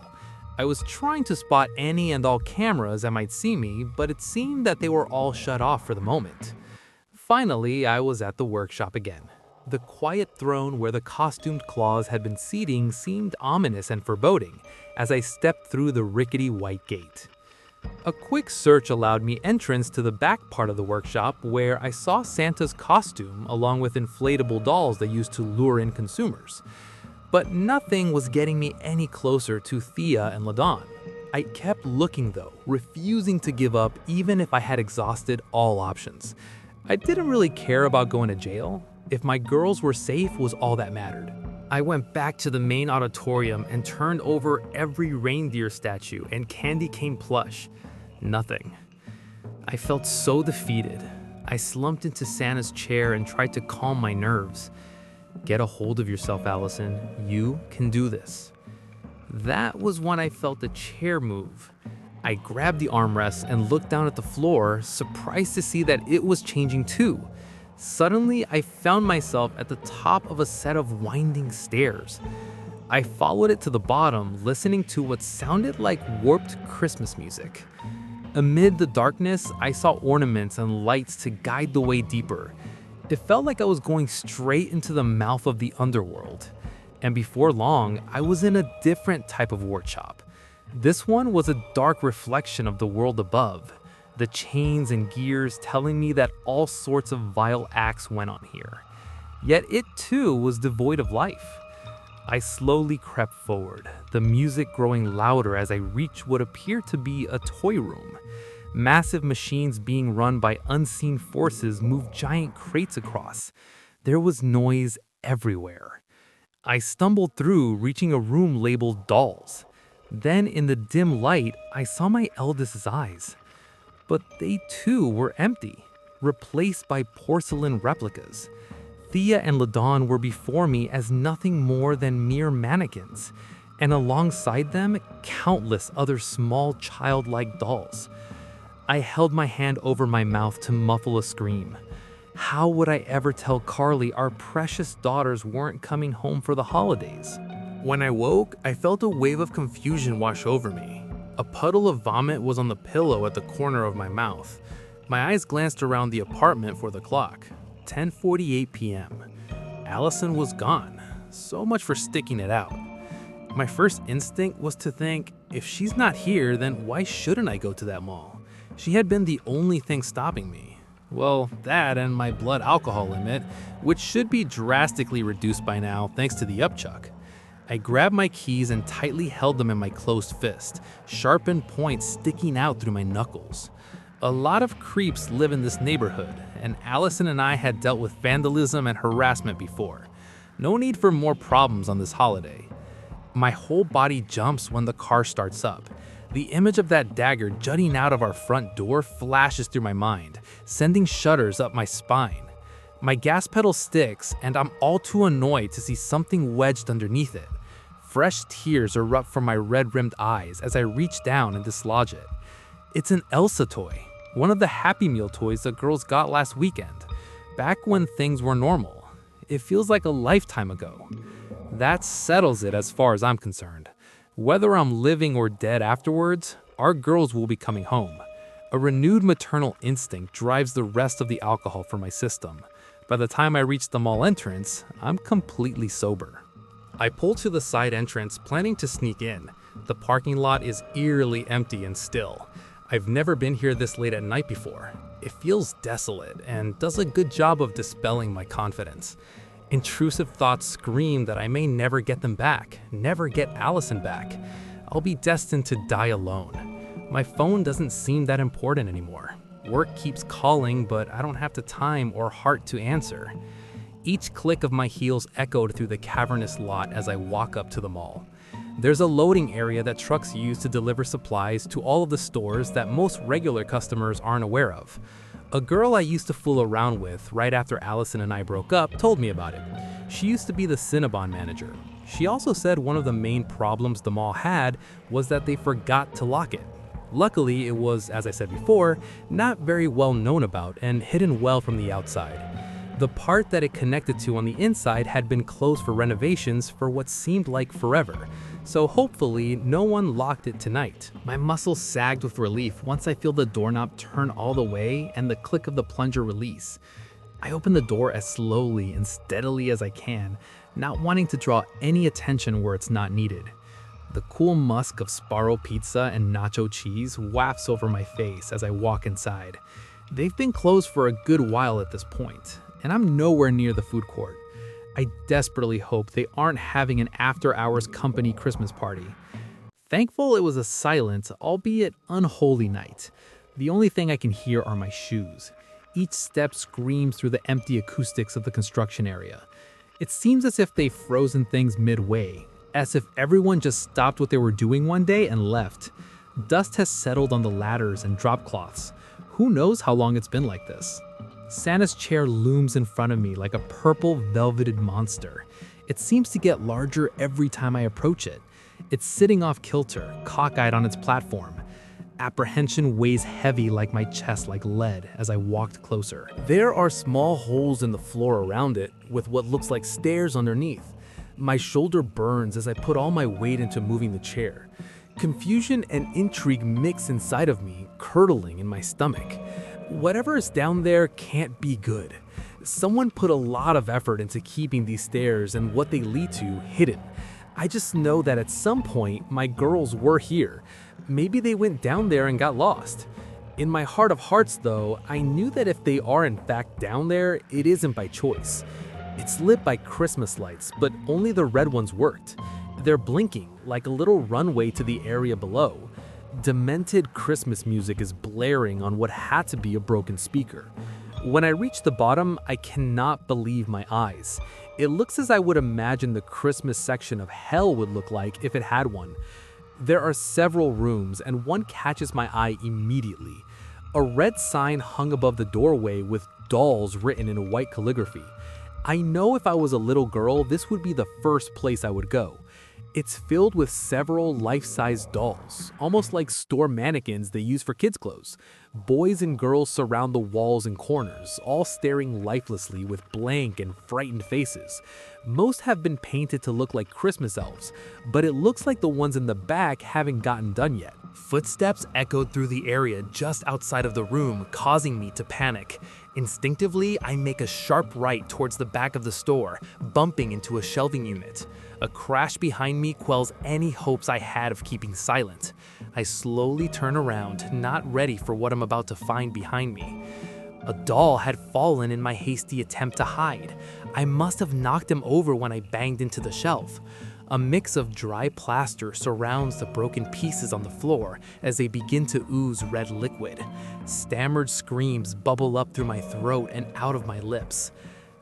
I was trying to spot any and all cameras that might see me, but it seemed that they were all shut off for the moment. Finally, I was at the workshop again. The quiet throne where the costumed claws had been seating seemed ominous and foreboding as I stepped through the rickety white gate. A quick search allowed me entrance to the back part of the workshop where I saw Santa's costume along with inflatable dolls they used to lure in consumers. But nothing was getting me any closer to Thea and Ladon. I kept looking though, refusing to give up even if I had exhausted all options. I didn't really care about going to jail. If my girls were safe was all that mattered. I went back to the main auditorium and turned over every reindeer statue and candy cane plush. Nothing. I felt so defeated. I slumped into Santa's chair and tried to calm my nerves. Get a hold of yourself, Allison. You can do this. That was when I felt the chair move. I grabbed the armrest and looked down at the floor, surprised to see that it was changing too. Suddenly, I found myself at the top of a set of winding stairs. I followed it to the bottom, listening to what sounded like warped Christmas music. Amid the darkness, I saw ornaments and lights to guide the way deeper. It felt like I was going straight into the mouth of the underworld. And before long, I was in a different type of workshop. This one was a dark reflection of the world above, the chains and gears telling me that all sorts of vile acts went on here. Yet it too was devoid of life. I slowly crept forward, the music growing louder as I reached what appeared to be a toy room. Massive machines being run by unseen forces moved giant crates across. There was noise everywhere. I stumbled through, reaching a room labeled dolls. Then in the dim light, I saw my eldest's eyes. But they too were empty, replaced by porcelain replicas. Thea and Ladon were before me as nothing more than mere mannequins, and alongside them, countless other small childlike dolls. I held my hand over my mouth to muffle a scream. How would I ever tell Carly our precious daughters weren't coming home for the holidays? When I woke, I felt a wave of confusion wash over me. A puddle of vomit was on the pillow at the corner of my mouth. My eyes glanced around the apartment for the clock. 10:48 p.m. Allison was gone. So much for sticking it out. My first instinct was to think, if she's not here, then why shouldn't I go to that mall? She had been the only thing stopping me. Well, that and my blood alcohol limit, which should be drastically reduced by now thanks to the upchuck. I grabbed my keys and tightly held them in my closed fist, sharpened points sticking out through my knuckles. A lot of creeps live in this neighborhood, and Allison and I had dealt with vandalism and harassment before. No need for more problems on this holiday. My whole body jumps when the car starts up. The image of that dagger jutting out of our front door flashes through my mind, sending shudders up my spine. My gas pedal sticks, and I'm all too annoyed to see something wedged underneath it. Fresh tears erupt from my red-rimmed eyes as I reach down and dislodge it. It's an Elsa toy, one of the Happy Meal toys the girls got last weekend, back when things were normal. It feels like a lifetime ago. That settles it as far as I'm concerned. Whether I'm living or dead afterwards, our girls will be coming home. A renewed maternal instinct drives the rest of the alcohol from my system. By the time I reach the mall entrance, I'm completely sober. I pull to the side entrance, planning to sneak in. The parking lot is eerily empty and still. I've never been here this late at night before. It feels desolate and does a good job of dispelling my confidence. Intrusive thoughts scream that I may never get them back, never get Allison back. I'll be destined to die alone. My phone doesn't seem that important anymore. Work keeps calling, but I don't have the time or heart to answer. Each click of my heels echoed through the cavernous lot as I walk up to the mall. There's a loading area that trucks use to deliver supplies to all of the stores that most regular customers aren't aware of. A girl I used to fool around with right after Allison and I broke up told me about it. She used to be the Cinnabon manager. She also said one of the main problems the mall had was that they forgot to lock it. Luckily, it was, as I said before, not very well known about and hidden well from the outside. The part that it connected to on the inside had been closed for renovations for what seemed like forever, so hopefully no one locked it tonight. My muscles sagged with relief once I feel the doorknob turn all the way and the click of the plunger release. I open the door as slowly and steadily as I can, not wanting to draw any attention where it's not needed. The cool musk of Sparrow pizza and nacho cheese wafts over my face as I walk inside. They've been closed for a good while at this point, and I'm nowhere near the food court. I desperately hope they aren't having an after-hours company Christmas party. Thankful it was a silent, albeit unholy night. The only thing I can hear are my shoes. Each step screams through the empty acoustics of the construction area. It seems as if they've frozen things midway, as if everyone just stopped what they were doing one day and left. Dust has settled on the ladders and drop cloths. Who knows how long it's been like this? Santa's chair looms in front of me like a purple velveted monster. It seems to get larger every time I approach it. It's sitting off kilter, cockeyed on its platform. Apprehension weighs heavy like my chest like lead as I walked closer. There are small holes in the floor around it, with what looks like stairs underneath. My shoulder burns as I put all my weight into moving the chair. Confusion and intrigue mix inside of me, curdling in my stomach. Whatever is down there can't be good. Someone put a lot of effort into keeping these stairs and what they lead to hidden. I just know that at some point my girls were here. Maybe they went down there and got lost. In my heart of hearts though, I knew that if they are in fact down there, it isn't by choice. It's lit by Christmas lights, but only the red ones worked. They're blinking like a little runway to the area below. Demented Christmas music is blaring on what had to be a broken speaker. When I reach the bottom, I cannot believe my eyes. It looks as I would imagine the Christmas section of hell would look like if it had one. There are several rooms, and one catches my eye immediately. A red sign hung above the doorway with dolls written in white calligraphy. I know if I was a little girl, this would be the first place I would go. It's filled with several life-size dolls, almost like store mannequins they use for kids' clothes. Boys and girls surround the walls and corners, all staring lifelessly with blank and frightened faces. Most have been painted to look like Christmas elves, but it looks like the ones in the back haven't gotten done yet. Footsteps echoed through the area just outside of the room, causing me to panic. Instinctively, I make a sharp right towards the back of the store, bumping into a shelving unit. A crash behind me quells any hopes I had of keeping silent. I slowly turn around, not ready for what I'm about to find behind me. A doll had fallen in my hasty attempt to hide. I must have knocked him over when I banged into the shelf. A mix of dry plaster surrounds the broken pieces on the floor as they begin to ooze red liquid. Stammered screams bubble up through my throat and out of my lips.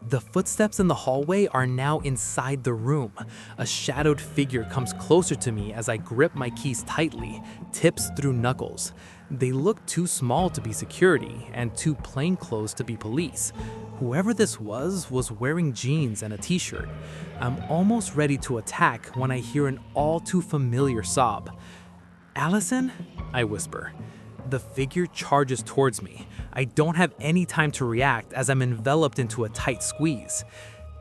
The footsteps in the hallway are now inside the room. A shadowed figure comes closer to me as I grip my keys tightly, tips through knuckles. They look too small to be security and too plainclothes to be police. Whoever this was wearing jeans and a t-shirt. I'm almost ready to attack when I hear an all too familiar sob. "Allison?" I whisper. The figure charges towards me. I don't have any time to react as I'm enveloped into a tight squeeze.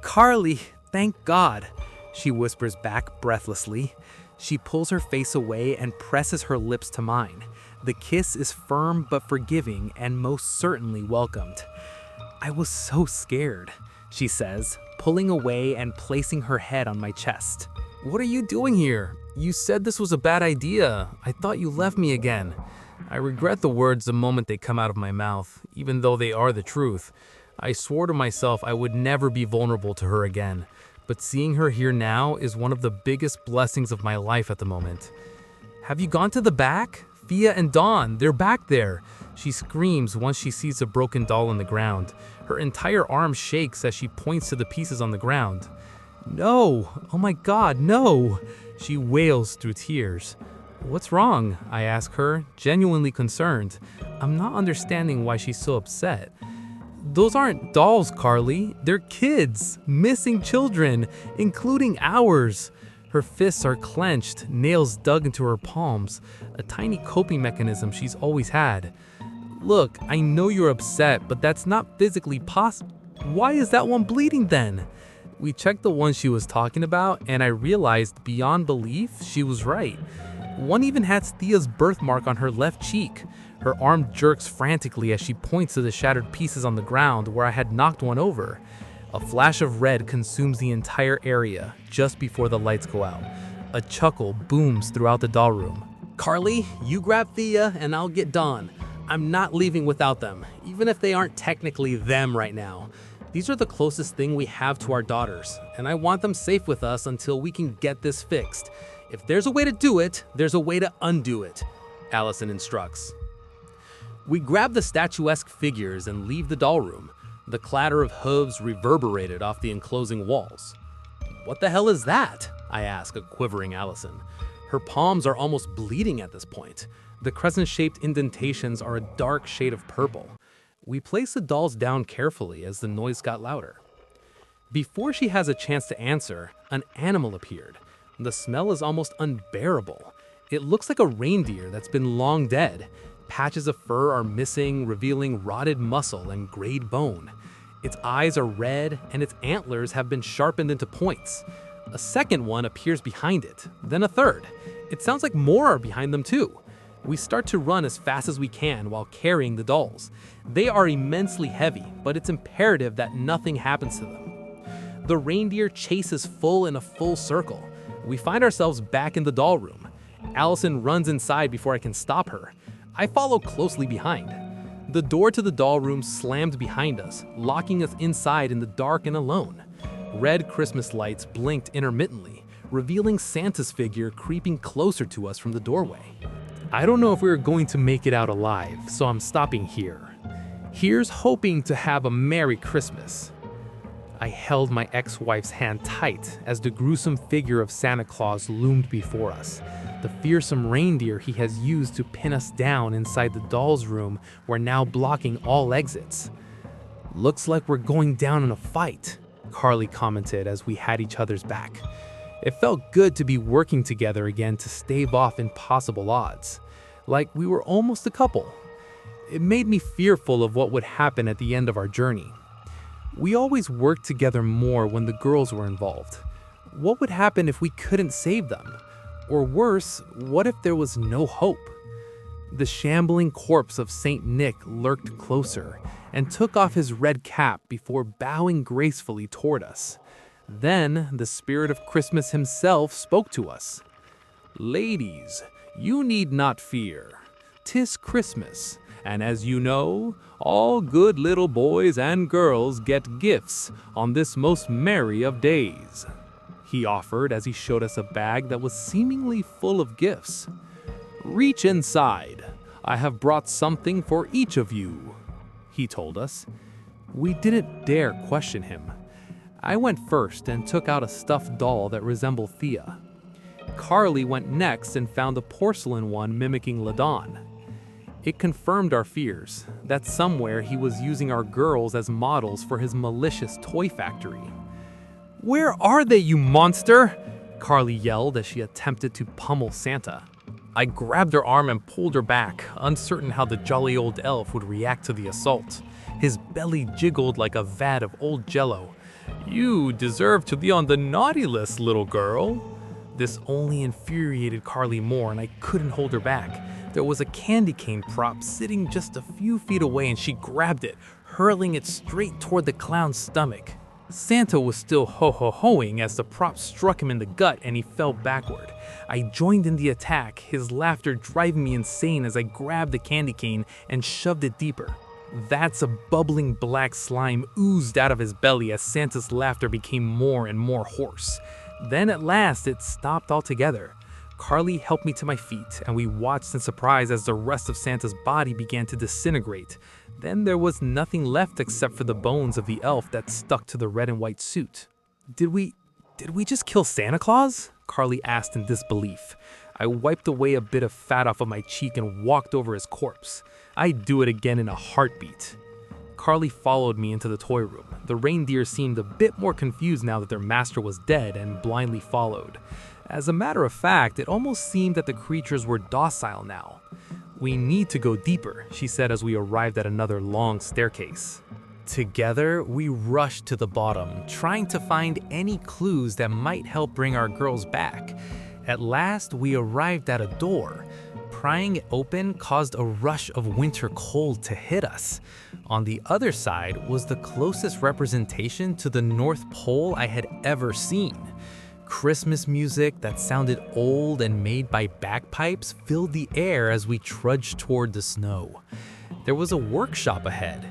"Carly, thank God," she whispers back breathlessly. She pulls her face away and presses her lips to mine. The kiss is firm but forgiving and most certainly welcomed. "I was so scared," she says, pulling away and placing her head on my chest. "What are you doing here? You said this was a bad idea. I thought you left me again." I regret the words the moment they come out of my mouth, even though they are the truth. I swore to myself I would never be vulnerable to her again, but seeing her here now is one of the biggest blessings of my life at the moment. "Have you gone to the back? Fia and Dawn, they're back there," she screams once she sees a broken doll on the ground. Her entire arm shakes as she points to the pieces on the ground. "No, oh my God, no," she wails through tears. "What's wrong?" I ask her, genuinely concerned. I'm not understanding why she's so upset. "Those aren't dolls, Carly. They're kids, missing children, including ours." Her fists are clenched, nails dug into her palms, a tiny coping mechanism she's always had. "Look, I know you're upset, but that's not physically possible. Why is that one bleeding then?" We checked the one she was talking about, and I realized beyond belief she was right. One even has Thea's birthmark on her left cheek. Her arm jerks frantically as she points to the shattered pieces on the ground where I had knocked one over. A flash of red consumes the entire area just before the lights go out. A chuckle booms throughout the doll room. "Carly, you grab Thea and I'll get Dawn. I'm not leaving without them, even if they aren't technically them right now. These are the closest thing we have to our daughters, and I want them safe with us until we can get this fixed. If there's a way to do it, there's a way to undo it," Allison instructs. We grab the statuesque figures and leave the doll room. The clatter of hooves reverberated off the enclosing walls. "What the hell is that?" I ask a quivering Allison. Her palms are almost bleeding at this point. The crescent-shaped indentations are a dark shade of purple. We place the dolls down carefully as the noise got louder. Before she has a chance to answer, an animal appeared. The smell is almost unbearable. It looks like a reindeer that's been long dead. Patches of fur are missing, revealing rotted muscle and grayed bone. Its eyes are red, and its antlers have been sharpened into points. A second one appears behind it, then a third. It sounds like more are behind them too. We start to run as fast as we can while carrying the dolls. They are immensely heavy, but it's imperative that nothing happens to them. The reindeer chases in a full circle. We find ourselves back in the doll room. Allison runs inside before I can stop her. I follow closely behind. The door to the doll room slammed behind us, locking us inside in the dark and alone. Red Christmas lights blinked intermittently, revealing Santa's figure creeping closer to us from the doorway. I don't know if we're going to make it out alive, so I'm stopping here. Here's hoping to have a Merry Christmas. I held my ex-wife's hand tight as the gruesome figure of Santa Claus loomed before us. The fearsome reindeer he has used to pin us down inside the doll's room were now blocking all exits. "Looks like we're going down in a fight," Carly commented as we had each other's back. It felt good to be working together again to stave off impossible odds. Like we were almost a couple. It made me fearful of what would happen at the end of our journey. We always worked together more when the girls were involved. What would happen if we couldn't save them? Or worse, what if there was no hope? The shambling corpse of Saint Nick lurked closer and took off his red cap before bowing gracefully toward us. Then the spirit of Christmas himself spoke to us. "Ladies, you need not fear. 'Tis Christmas, and as you know, all good little boys and girls get gifts on this most merry of days," he offered as he showed us a bag that was seemingly full of gifts. "Reach inside. I have brought something for each of you," he told us. We didn't dare question him. I went first and took out a stuffed doll that resembled Thea. Carly went next and found a porcelain one mimicking Ladon. It confirmed our fears that somewhere he was using our girls as models for his malicious toy factory. "Where are they, you monster?" Carly yelled as she attempted to pummel Santa. I grabbed her arm and pulled her back, uncertain how the jolly old elf would react to the assault. His belly jiggled like a vat of old jello. "You deserve to be on the naughty list, little girl." This only infuriated Carly more, and I couldn't hold her back. There was a candy cane prop sitting just a few feet away, and she grabbed it, hurling it straight toward the clown's stomach. Santa was still ho-ho-hoing as the prop struck him in the gut and he fell backward. I joined in the attack, his laughter driving me insane as I grabbed the candy cane and shoved it deeper. Vats of bubbling black slime oozed out of his belly as Santa's laughter became more and more hoarse. Then at last it stopped altogether. Carly helped me to my feet, and we watched in surprise as the rest of Santa's body began to disintegrate. Then there was nothing left except for the bones of the elf that stuck to the red and white suit. Did we just kill Santa Claus?" Carly asked in disbelief. I wiped away a bit of fat off of my cheek and walked over his corpse. I'd do it again in a heartbeat. Carly followed me into the toy room. The reindeer seemed a bit more confused now that their master was dead and blindly followed. As a matter of fact, it almost seemed that the creatures were docile now. "We need to go deeper," she said as we arrived at another long staircase. Together, we rushed to the bottom, trying to find any clues that might help bring our girls back. At last, we arrived at a door. Prying it open caused a rush of winter cold to hit us. On the other side was the closest representation to the North Pole I had ever seen. Christmas music that sounded old and made by bagpipes filled the air as we trudged toward the snow. There was a workshop ahead.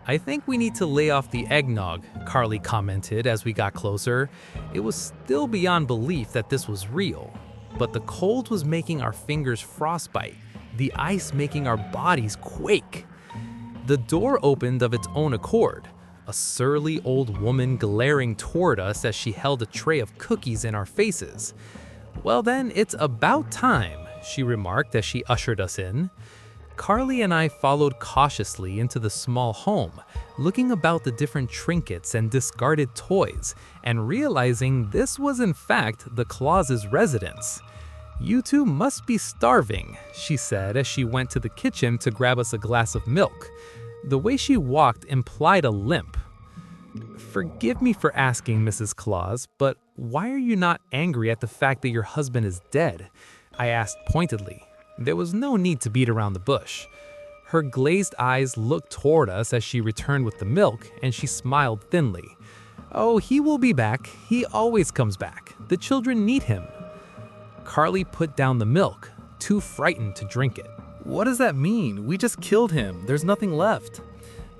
"I think we need to lay off the eggnog," Carly commented as we got closer. It was still beyond belief that this was real, but the cold was making our fingers frostbite, the ice making our bodies quake. The door opened of its own accord, a surly old woman glaring toward us as she held a tray of cookies in our faces. "Well then, it's about time," she remarked as she ushered us in. Carly and I followed cautiously into the small home, looking about the different trinkets and discarded toys, and realizing this was in fact the Claus's residence. "You two must be starving," she said as she went to the kitchen to grab us a glass of milk. The way she walked implied a limp. "Forgive me for asking, Mrs. Claus, but why are you not angry at the fact that your husband is dead?" I asked pointedly. There was no need to beat around the bush. Her glazed eyes looked toward us as she returned with the milk, and she smiled thinly. "Oh, he will be back. He always comes back. The children need him." Carly put down the milk, too frightened to drink it. "What does that mean? We just killed him. There's nothing left."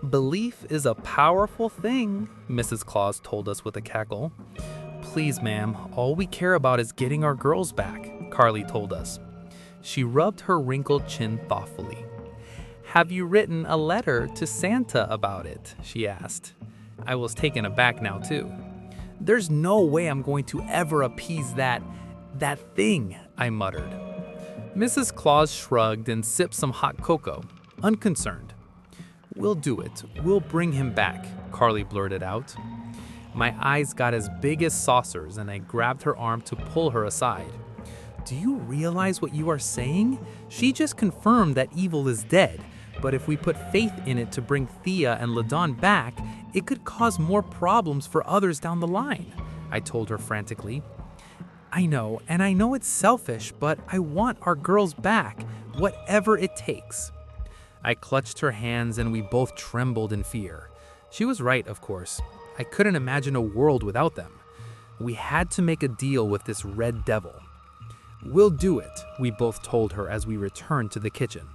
"Belief is a powerful thing," Mrs. Claus told us with a cackle. "Please, ma'am, all we care about is getting our girls back," Carly told us. She rubbed her wrinkled chin thoughtfully. "Have you written a letter to Santa about it?" she asked. I was taken aback now too. "There's no way I'm going to ever appease that thing," I muttered. Mrs. Claus shrugged and sipped some hot cocoa, unconcerned. "We'll do it. We'll bring him back," Carly blurted out. My eyes got as big as saucers and I grabbed her arm to pull her aside. "Do you realize what you are saying? She just confirmed that evil is dead. But if we put faith in it to bring Thea and Ladon back, it could cause more problems for others down the line, I told her frantically. I know, and I know it's selfish, but I want our girls back, whatever it takes. I clutched her hands and we both trembled in fear. She was right, of course. I couldn't imagine a world without them. We had to make a deal with this red devil. We'll do it, we both told her as we returned to the kitchen.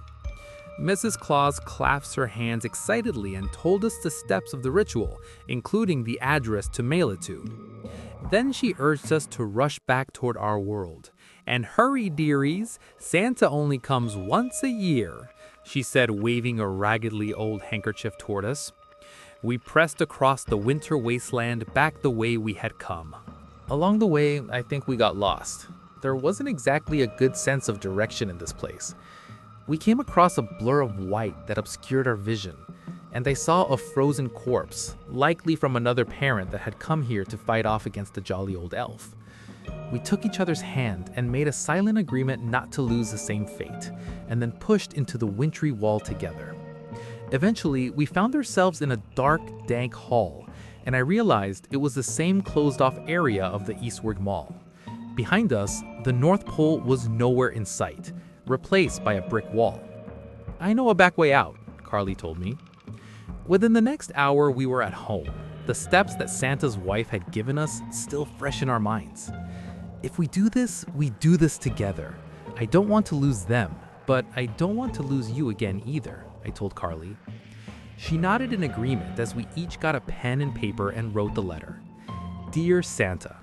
Mrs. Claus clasped her hands excitedly and told us the steps of the ritual, including the address to mail it to. Then she urged us to rush back toward our world. And hurry, dearies, Santa only comes once a year, she said, waving a raggedly old handkerchief toward us. We pressed across the winter wasteland back the way we had come. Along the way, I think we got lost. There wasn't exactly a good sense of direction in this place. We came across a blur of white that obscured our vision, and I saw a frozen corpse, likely from another parent that had come here to fight off against the jolly old elf. We took each other's hand and made a silent agreement not to lose the same fate, and then pushed into the wintry wall together. Eventually, we found ourselves in a dark, dank hall, and I realized it was the same closed-off area of the Eastward Mall. Behind us, the North Pole was nowhere in sight, replaced by a brick wall. I know a back way out, Carly told me. Within the next hour, we were at home, the steps that Santa's wife had given us still fresh in our minds. If we do this together. I don't want to lose them, but I don't want to lose you again either, I told Carly. She nodded in agreement as we each got a pen and paper and wrote the letter. Dear Santa,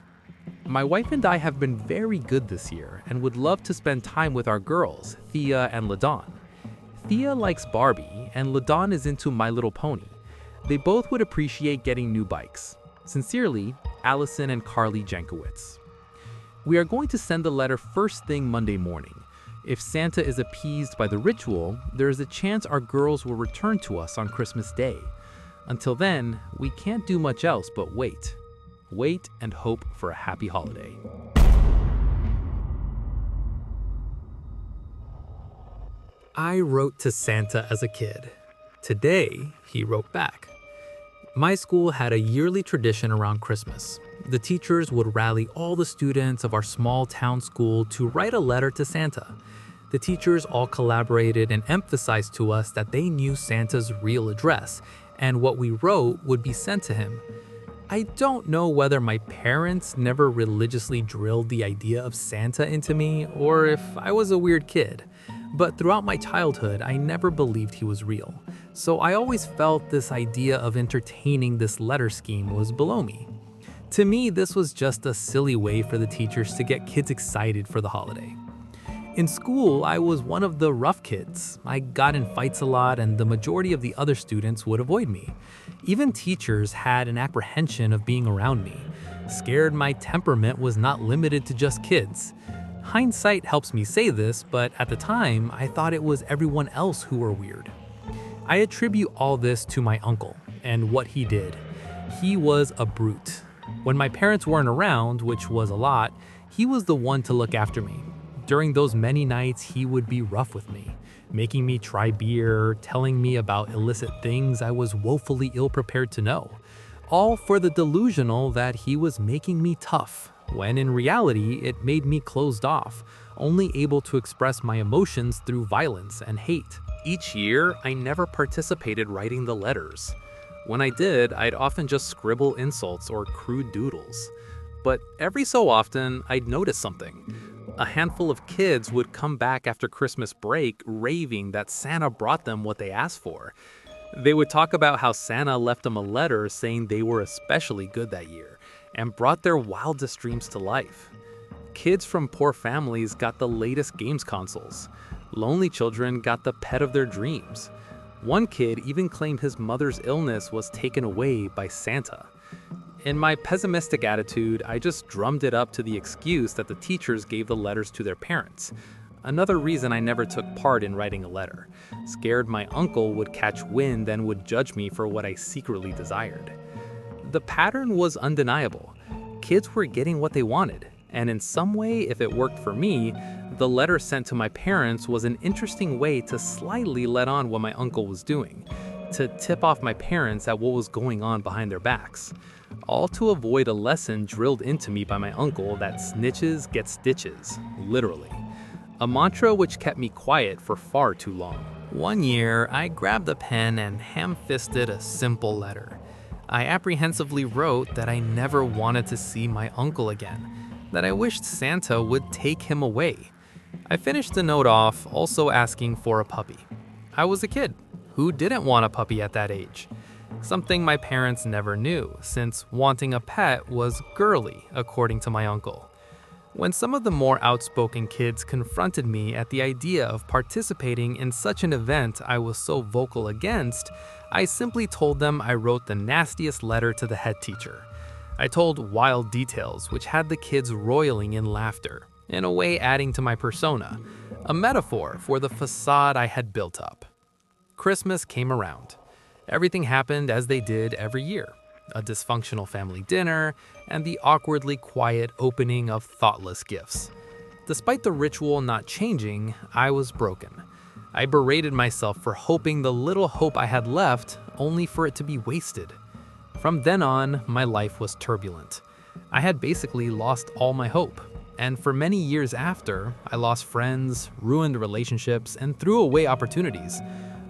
my wife and I have been very good this year and would love to spend time with our girls, Thea and Ladon. Thea likes Barbie and Ladon is into My Little Pony. They both would appreciate getting new bikes. Sincerely, Allison and Carly Jankowitz. We are going to send the letter first thing Monday morning. If Santa is appeased by the ritual, there is a chance our girls will return to us on Christmas Day. Until then, we can't do much else but wait. Wait and hope for a happy holiday. I wrote to Santa as a kid. Today, he wrote back. My school had a yearly tradition around Christmas. The teachers would rally all the students of our small town school to write a letter to Santa. The teachers all collaborated and emphasized to us that they knew Santa's real address, and what we wrote would be sent to him. I don't know whether my parents never religiously drilled the idea of Santa into me, or if I was a weird kid. But throughout my childhood, I never believed he was real. So I always felt this idea of entertaining this letter scheme was below me. To me, this was just a silly way for the teachers to get kids excited for the holiday. In school, I was one of the rough kids. I got in fights a lot, and the majority of the other students would avoid me. Even teachers had an apprehension of being around me. Scared my temperament was not limited to just kids. Hindsight helps me say this, but at the time, I thought it was everyone else who were weird. I attribute all this to my uncle and what he did. He was a brute. When my parents weren't around, which was a lot, he was the one to look after me. During those many nights, he would be rough with me, making me try beer, telling me about illicit things I was woefully ill-prepared to know, all for the delusional that he was making me tough, when in reality, it made me closed off, only able to express my emotions through violence and hate. Each year, I never participated writing the letters. When I did, I'd often just scribble insults or crude doodles. But every so often, I'd notice something. A handful of kids would come back after Christmas break raving that Santa brought them what they asked for. They would talk about how Santa left them a letter saying they were especially good that year and brought their wildest dreams to life. Kids from poor families got the latest games consoles. Lonely children got the pet of their dreams. One kid even claimed his mother's illness was taken away by Santa. In my pessimistic attitude, I just drummed it up to the excuse that the teachers gave the letters to their parents. Another reason I never took part in writing a letter. Scared my uncle would catch wind and would judge me for what I secretly desired. The pattern was undeniable. Kids were getting what they wanted, And in some way, if it worked for me, the letter sent to my parents was an interesting way to slightly let on what my uncle was doing, to tip off my parents at what was going on behind their backs. All to avoid a lesson drilled into me by my uncle that snitches get stitches, literally. A mantra which kept me quiet for far too long. One year, I grabbed a pen and ham-fisted a simple letter. I apprehensively wrote that I never wanted to see my uncle again, that I wished Santa would take him away. I finished the note off also asking for a puppy. I was a kid. Who didn't want a puppy at that age? Something my parents never knew, since wanting a pet was girly, according to my uncle. When some of the more outspoken kids confronted me at the idea of participating in such an event I was so vocal against, I simply told them I wrote the nastiest letter to the head teacher. I told wild details which had the kids roiling in laughter, in a way adding to my persona, a metaphor for the facade I had built up. Christmas came around. Everything happened as they did every year. A dysfunctional family dinner, and the awkwardly quiet opening of thoughtless gifts. Despite the ritual not changing, I was broken. I berated myself for hoping the little hope I had left, only for it to be wasted. From then on, my life was turbulent. I had basically lost all my hope. And for many years after, I lost friends, ruined relationships, and threw away opportunities,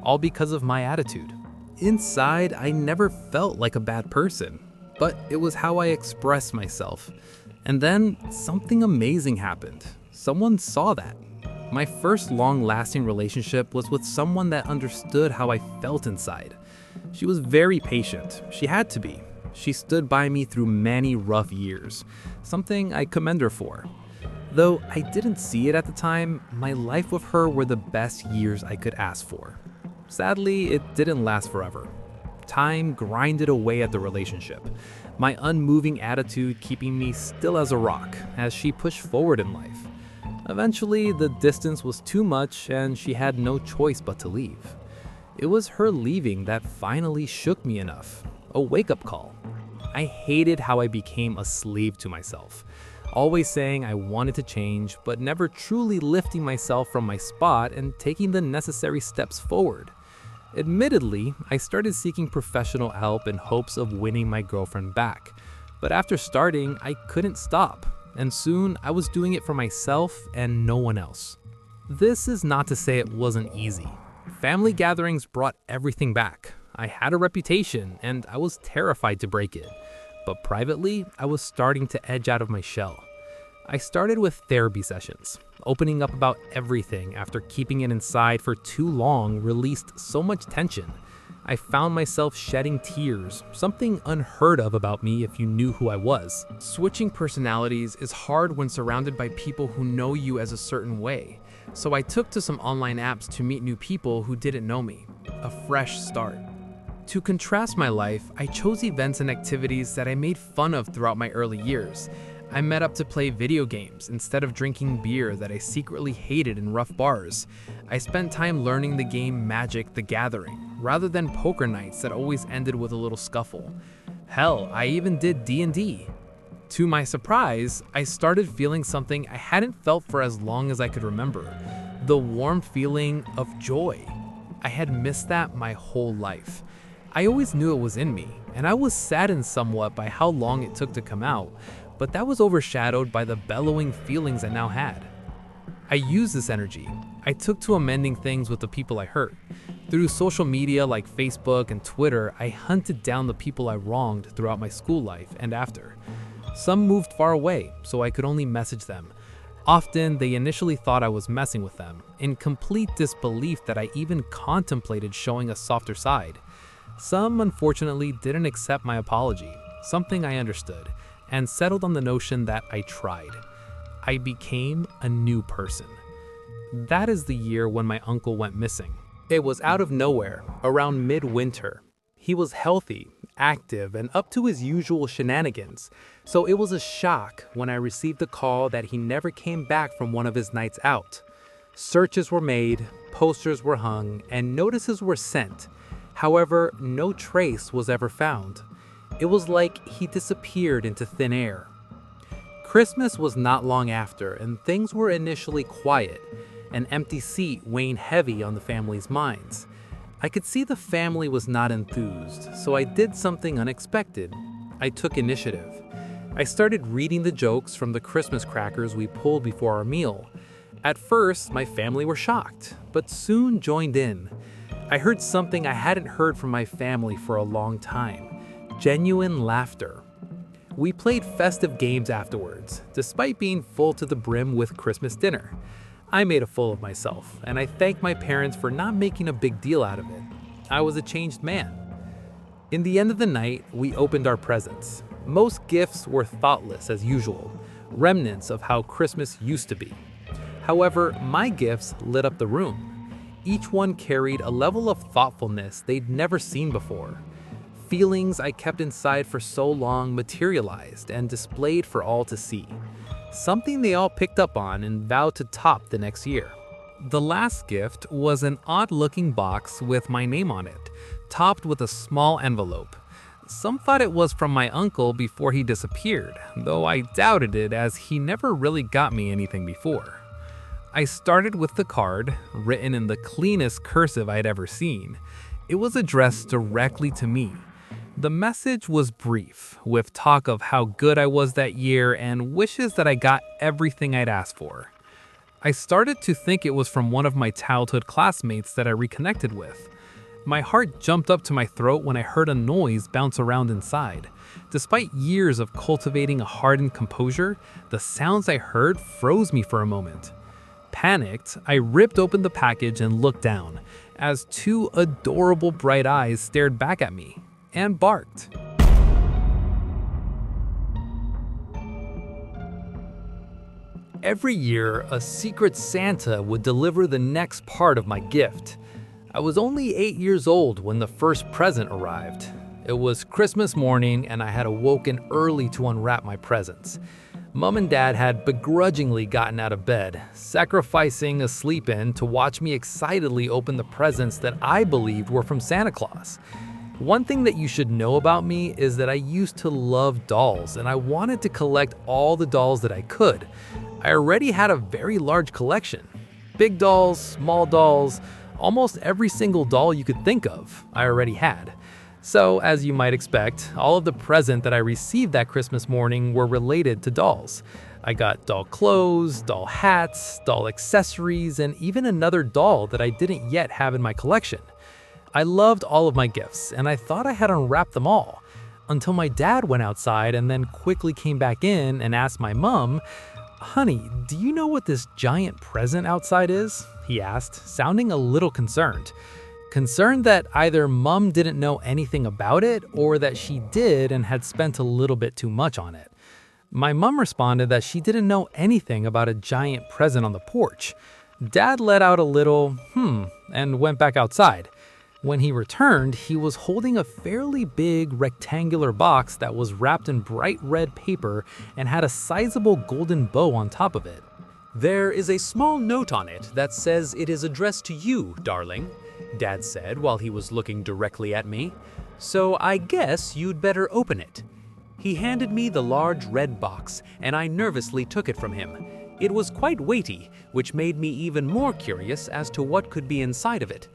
all because of my attitude. Inside, I never felt like a bad person, but it was how I expressed myself. And then something amazing happened. Someone saw that. My first long-lasting relationship was with someone that understood how I felt inside. She was very patient. She had to be. She stood by me through many rough years, something I commend her for. Though I didn't see it at the time, my life with her were the best years I could ask for. Sadly, it didn't last forever. Time grinded away at the relationship, my unmoving attitude keeping me still as a rock as she pushed forward in life. Eventually, the distance was too much and she had no choice but to leave. It was her leaving that finally shook me enough, a wake-up call. I hated how I became a slave to myself, always saying I wanted to change, but never truly lifting myself from my spot and taking the necessary steps forward. Admittedly, I started seeking professional help in hopes of winning my girlfriend back, but after starting, I couldn't stop, and soon I was doing it for myself and no one else. This is not to say it wasn't easy. Family gatherings brought everything back. I had a reputation, and I was terrified to break it. But privately, I was starting to edge out of my shell. I started with therapy sessions. Opening up about everything after keeping it inside for too long released so much tension. I found myself shedding tears, something unheard of about me if you knew who I was. Switching personalities is hard when surrounded by people who know you as a certain way. So I took to some online apps to meet new people who didn't know me. A fresh start. To contrast my life, I chose events and activities that I made fun of throughout my early years. I met up to play video games instead of drinking beer that I secretly hated in rough bars. I spent time learning the game Magic: The Gathering, rather than poker nights that always ended with a little scuffle. Hell, I even did D&D. To my surprise, I started feeling something I hadn't felt for as long as I could remember. The warm feeling of joy. I had missed that my whole life. I always knew it was in me, and I was saddened somewhat by how long it took to come out, but that was overshadowed by the bellowing feelings I now had. I used this energy. I took to amending things with the people I hurt. Through social media like Facebook and Twitter, I hunted down the people I wronged throughout my school life and after. Some moved far away, so I could only message them. Often, they initially thought I was messing with them, in complete disbelief that I even contemplated showing a softer side. Some, unfortunately, didn't accept my apology, something I understood, and settled on the notion that I tried. I became a new person. That is the year when my uncle went missing. It was out of nowhere, around midwinter. He was healthy, active, and up to his usual shenanigans, so it was a shock when I received the call that he never came back from one of his nights out. Searches were made, posters were hung, and notices were sent. However, no trace was ever found. It was like he disappeared into thin air. Christmas was not long after, and things were initially quiet, an empty seat weighing heavy on the family's minds. I could see the family was not enthused, so I did something unexpected. I took initiative. I started reading the jokes from the Christmas crackers we pulled before our meal. At first, my family were shocked, but soon joined in. I heard something I hadn't heard from my family for a long time: genuine laughter. We played festive games afterwards, despite being full to the brim with Christmas dinner. I made a fool of myself, and I thanked my parents for not making a big deal out of it. I was a changed man. In the end of the night, we opened our presents. Most gifts were thoughtless as usual, remnants of how Christmas used to be. However, my gifts lit up the room. Each one carried a level of thoughtfulness they'd never seen before. Feelings I kept inside for so long materialized and displayed for all to see. Something they all picked up on and vowed to top the next year. The last gift was an odd-looking box with my name on it, topped with a small envelope. Some thought it was from my uncle before he disappeared, though I doubted it as he never really got me anything before. I started with the card, written in the cleanest cursive I'd ever seen. It was addressed directly to me. The message was brief, with talk of how good I was that year and wishes that I got everything I'd asked for. I started to think it was from one of my childhood classmates that I reconnected with. My heart jumped up to my throat when I heard a noise bounce around inside. Despite years of cultivating a hardened composure, the sounds I heard froze me for a moment. Panicked, I ripped open the package and looked down, as two adorable bright eyes stared back at me and barked. Every year, a secret Santa would deliver the next part of my gift. I was only 8 years old when the first present arrived. It was Christmas morning and I had awoken early to unwrap my presents. Mom and Dad had begrudgingly gotten out of bed, sacrificing a sleep-in to watch me excitedly open the presents that I believed were from Santa Claus. One thing that you should know about me is that I used to love dolls and I wanted to collect all the dolls that I could. I already had a very large collection. Big dolls, small dolls, almost every single doll you could think of, I already had. So, as you might expect, all of the presents that I received that Christmas morning were related to dolls. I got doll clothes, doll hats, doll accessories, and even another doll that I didn't yet have in my collection. I loved all of my gifts, and I thought I had unwrapped them all, until my dad went outside and then quickly came back in and asked my mom, "Honey, do you know what this giant present outside is?" he asked, sounding a little concerned. Concerned that either Mom didn't know anything about it or that she did and had spent a little bit too much on it. My mom responded that she didn't know anything about a giant present on the porch. Dad let out a little, and went back outside. When he returned, he was holding a fairly big rectangular box that was wrapped in bright red paper and had a sizable golden bow on top of it. "There is a small note on it that says it is addressed to you, darling," Dad said while he was looking directly at me. "So I guess you'd better open it." He handed me the large red box, and I nervously took it from him. It was quite weighty, which made me even more curious as to what could be inside of it.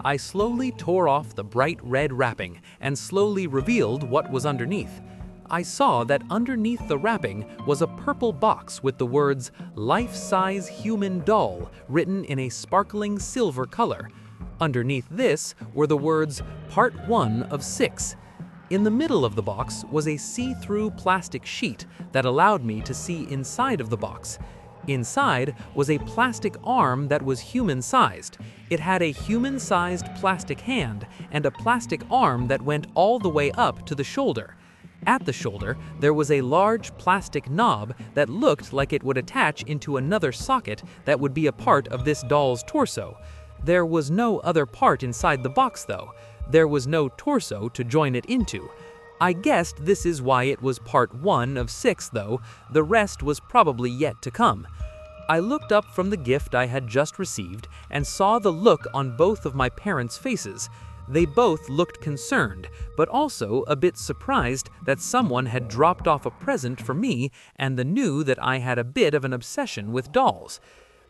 I slowly tore off the bright red wrapping and slowly revealed what was underneath. I saw that underneath the wrapping was a purple box with the words "Life-size human doll" written in a sparkling silver color. Underneath this were the words "Part 1 of 6." In the middle of the box was a see-through plastic sheet that allowed me to see inside of the box. Inside was a plastic arm that was human-sized. It had a human-sized plastic hand and a plastic arm that went all the way up to the shoulder. At the shoulder, there was a large plastic knob that looked like it would attach into another socket that would be a part of this doll's torso. There was no other part inside the box though. There was no torso to join it into. I guessed this is why it was part 1 of 6 though, the rest was probably yet to come. I looked up from the gift I had just received and saw the look on both of my parents' faces. They both looked concerned, but also a bit surprised that someone had dropped off a present for me and knew that I had a bit of an obsession with dolls.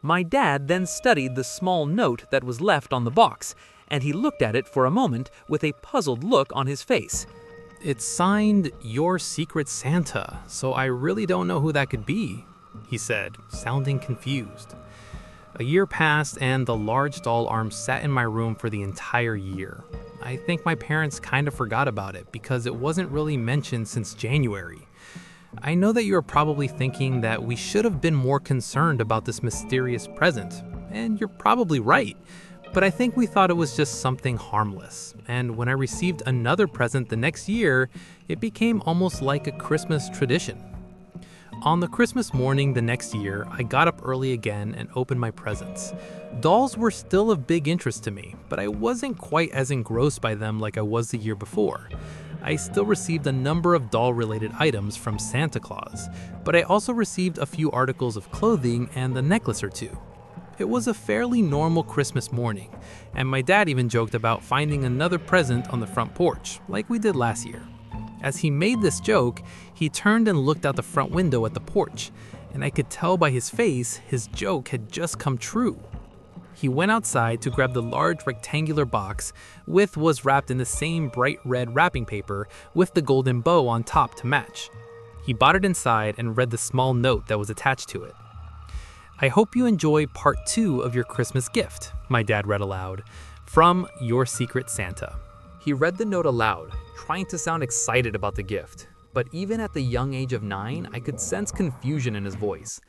My dad then studied the small note that was left on the box, and he looked at it for a moment with a puzzled look on his face. It's signed Your Secret Santa, so I really don't know who that could be, he said, sounding confused. A year passed and the large doll arm sat in my room for the entire year. I think my parents kind of forgot about it because it wasn't really mentioned since January. I know that you are probably thinking that we should have been more concerned about this mysterious present, and you're probably right. But I think we thought it was just something harmless, and when I received another present the next year, it became almost like a Christmas tradition. On the Christmas morning the next year, I got up early again and opened my presents. Dolls were still of big interest to me, but I wasn't quite as engrossed by them like I was the year before. I still received a number of doll-related items from Santa Claus, but I also received a few articles of clothing and a necklace or two. It was a fairly normal Christmas morning, and my dad even joked about finding another present on the front porch, like we did last year. As he made this joke, he turned and looked out the front window at the porch, and I could tell by his face his joke had just come true. He went outside to grab the large rectangular box, which was wrapped in the same bright red wrapping paper with the golden bow on top to match. He brought it inside and read the small note that was attached to it. "I hope you enjoy part 2 of your Christmas gift," my dad read aloud, "from Your Secret Santa." He read the note aloud, trying to sound excited about the gift, but even at the young age of 9, I could sense confusion in his voice.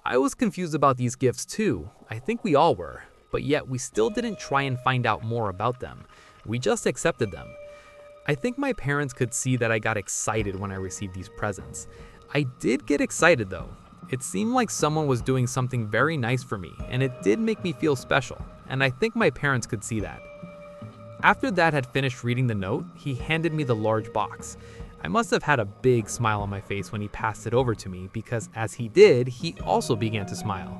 I was confused about these gifts too, I think we all were, but yet we still didn't try and find out more about them. We just accepted them. I think my parents could see that I got excited when I received these presents. I did get excited though. It seemed like someone was doing something very nice for me, and it did make me feel special, and I think my parents could see that. After Dad had finished reading the note, he handed me the large box. I must have had a big smile on my face when he passed it over to me because as he did, he also began to smile.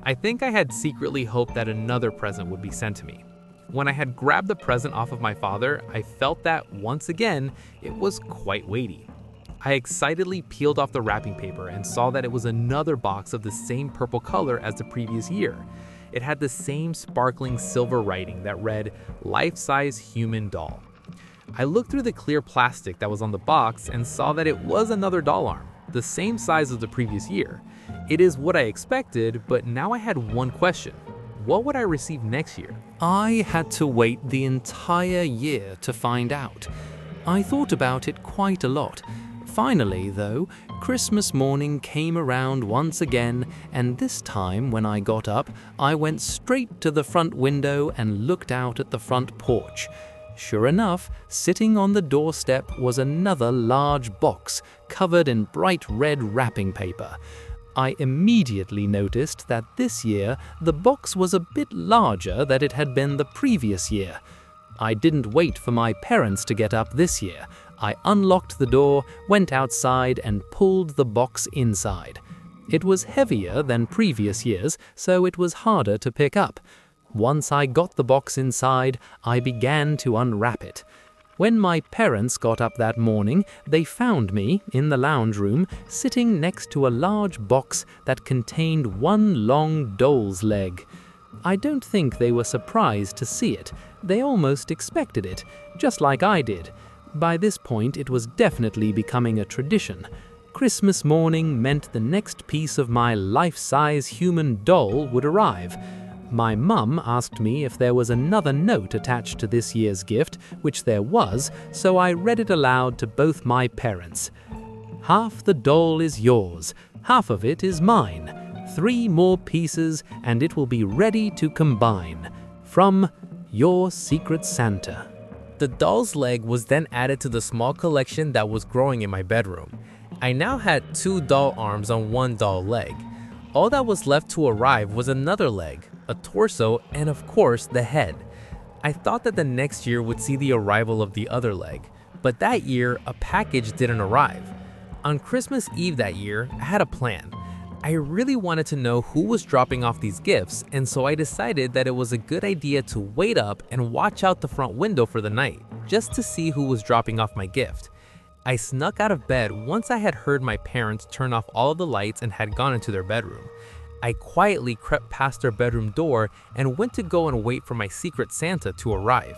I think I had secretly hoped that another present would be sent to me. When I had grabbed the present off of my father, I felt that, once again, it was quite weighty. I excitedly peeled off the wrapping paper and saw that it was another box of the same purple color as the previous year. It had the same sparkling silver writing that read, "Life-size human doll." I looked through the clear plastic that was on the box and saw that it was another doll arm, the same size as the previous year. It is what I expected, but now I had one question. What would I receive next year? I had to wait the entire year to find out. I thought about it quite a lot. Finally, though, Christmas morning came around once again, and this time when I got up, I went straight to the front window and looked out at the front porch. Sure enough, sitting on the doorstep was another large box covered in bright red wrapping paper. I immediately noticed that this year the box was a bit larger than it had been the previous year. I didn't wait for my parents to get up this year. I unlocked the door, went outside, and pulled the box inside. It was heavier than previous years, so it was harder to pick up. Once I got the box inside, I began to unwrap it. When my parents got up that morning, they found me, in the lounge room, sitting next to a large box that contained one long doll's leg. I don't think they were surprised to see it. They almost expected it, just like I did. By this point, it was definitely becoming a tradition. Christmas morning meant the next piece of my life-size human doll would arrive. My mum asked me if there was another note attached to this year's gift, which there was, so I read it aloud to both my parents. "Half the doll is yours, half of it is mine. 3 more pieces and it will be ready to combine. From Your Secret Santa." The doll's leg was then added to the small collection that was growing in my bedroom. I now had 2 doll arms on 1 doll leg. All that was left to arrive was another leg, a torso, and of course the head. I thought that the next year would see the arrival of the other leg, but that year a package didn't arrive. On Christmas Eve that year, I had a plan. I really wanted to know who was dropping off these gifts, and so I decided that it was a good idea to wait up and watch out the front window for the night, just to see who was dropping off my gift. I snuck out of bed once I had heard my parents turn off all of the lights and had gone into their bedroom. I quietly crept past their bedroom door and went to go and wait for my secret Santa to arrive.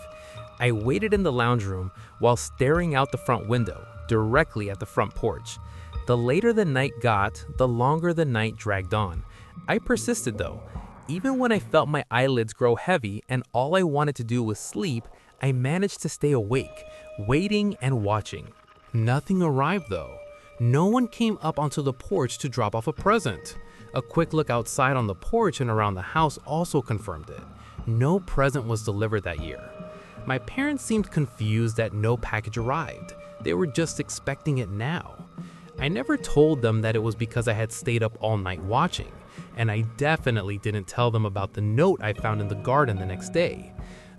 I waited in the lounge room while staring out the front window, directly at the front porch. The later the night got, the longer the night dragged on. I persisted though. Even when I felt my eyelids grow heavy and all I wanted to do was sleep, I managed to stay awake, waiting and watching. Nothing arrived though. No one came up onto the porch to drop off a present. A quick look outside on the porch and around the house also confirmed it. No present was delivered that year. My parents seemed confused that no package arrived. They were just expecting it now. I never told them that it was because I had stayed up all night watching, and I definitely didn't tell them about the note I found in the garden the next day.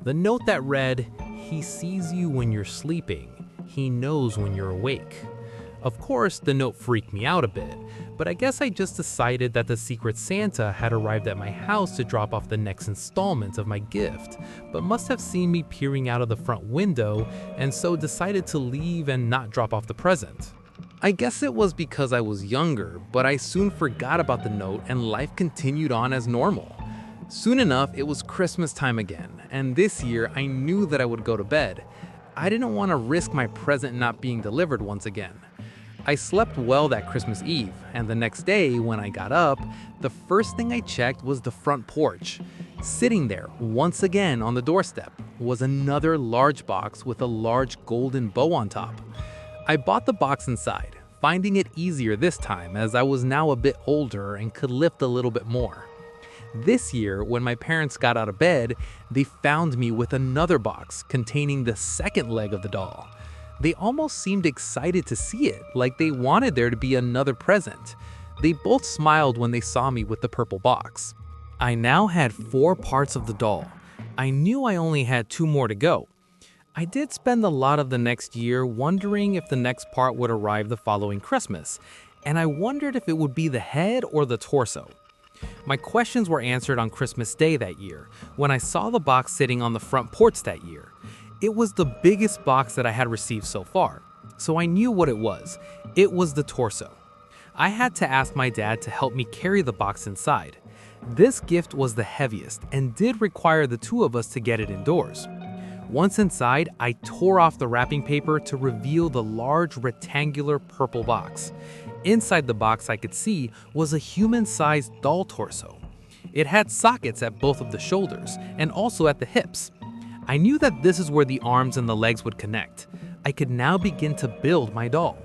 The note that read, "He sees you when you're sleeping. He knows when you're awake." Of course, the note freaked me out a bit, but I guess I just decided that the Secret Santa had arrived at my house to drop off the next installment of my gift, but must have seen me peering out of the front window and so decided to leave and not drop off the present. I guess it was because I was younger, but I soon forgot about the note and life continued on as normal. Soon enough, it was Christmas time again, and this year I knew that I would go to bed. I didn't want to risk my present not being delivered once again. I slept well that Christmas Eve, and the next day when I got up, the first thing I checked was the front porch. Sitting there, once again on the doorstep, was another large box with a large golden bow on top. I bought the box inside, finding it easier this time as I was now a bit older and could lift a little bit more. This year, when my parents got out of bed, they found me with another box containing the second leg of the doll. They almost seemed excited to see it, like they wanted there to be another present. They both smiled when they saw me with the purple box. I now had 4 parts of the doll. I knew I only had 2 more to go. I did spend a lot of the next year wondering if the next part would arrive the following Christmas, and I wondered if it would be the head or the torso. My questions were answered on Christmas Day that year, when I saw the box sitting on the front porch that year. It was the biggest box that I had received so far, so I knew what it was. It was the torso. I had to ask my dad to help me carry the box inside. This gift was the heaviest and did require the 2 of us to get it indoors. Once inside, I tore off the wrapping paper to reveal the large rectangular purple box. Inside the box I could see was a human-sized doll torso. It had sockets at both of the shoulders and also at the hips. I knew that this is where the arms and the legs would connect. I could now begin to build my doll.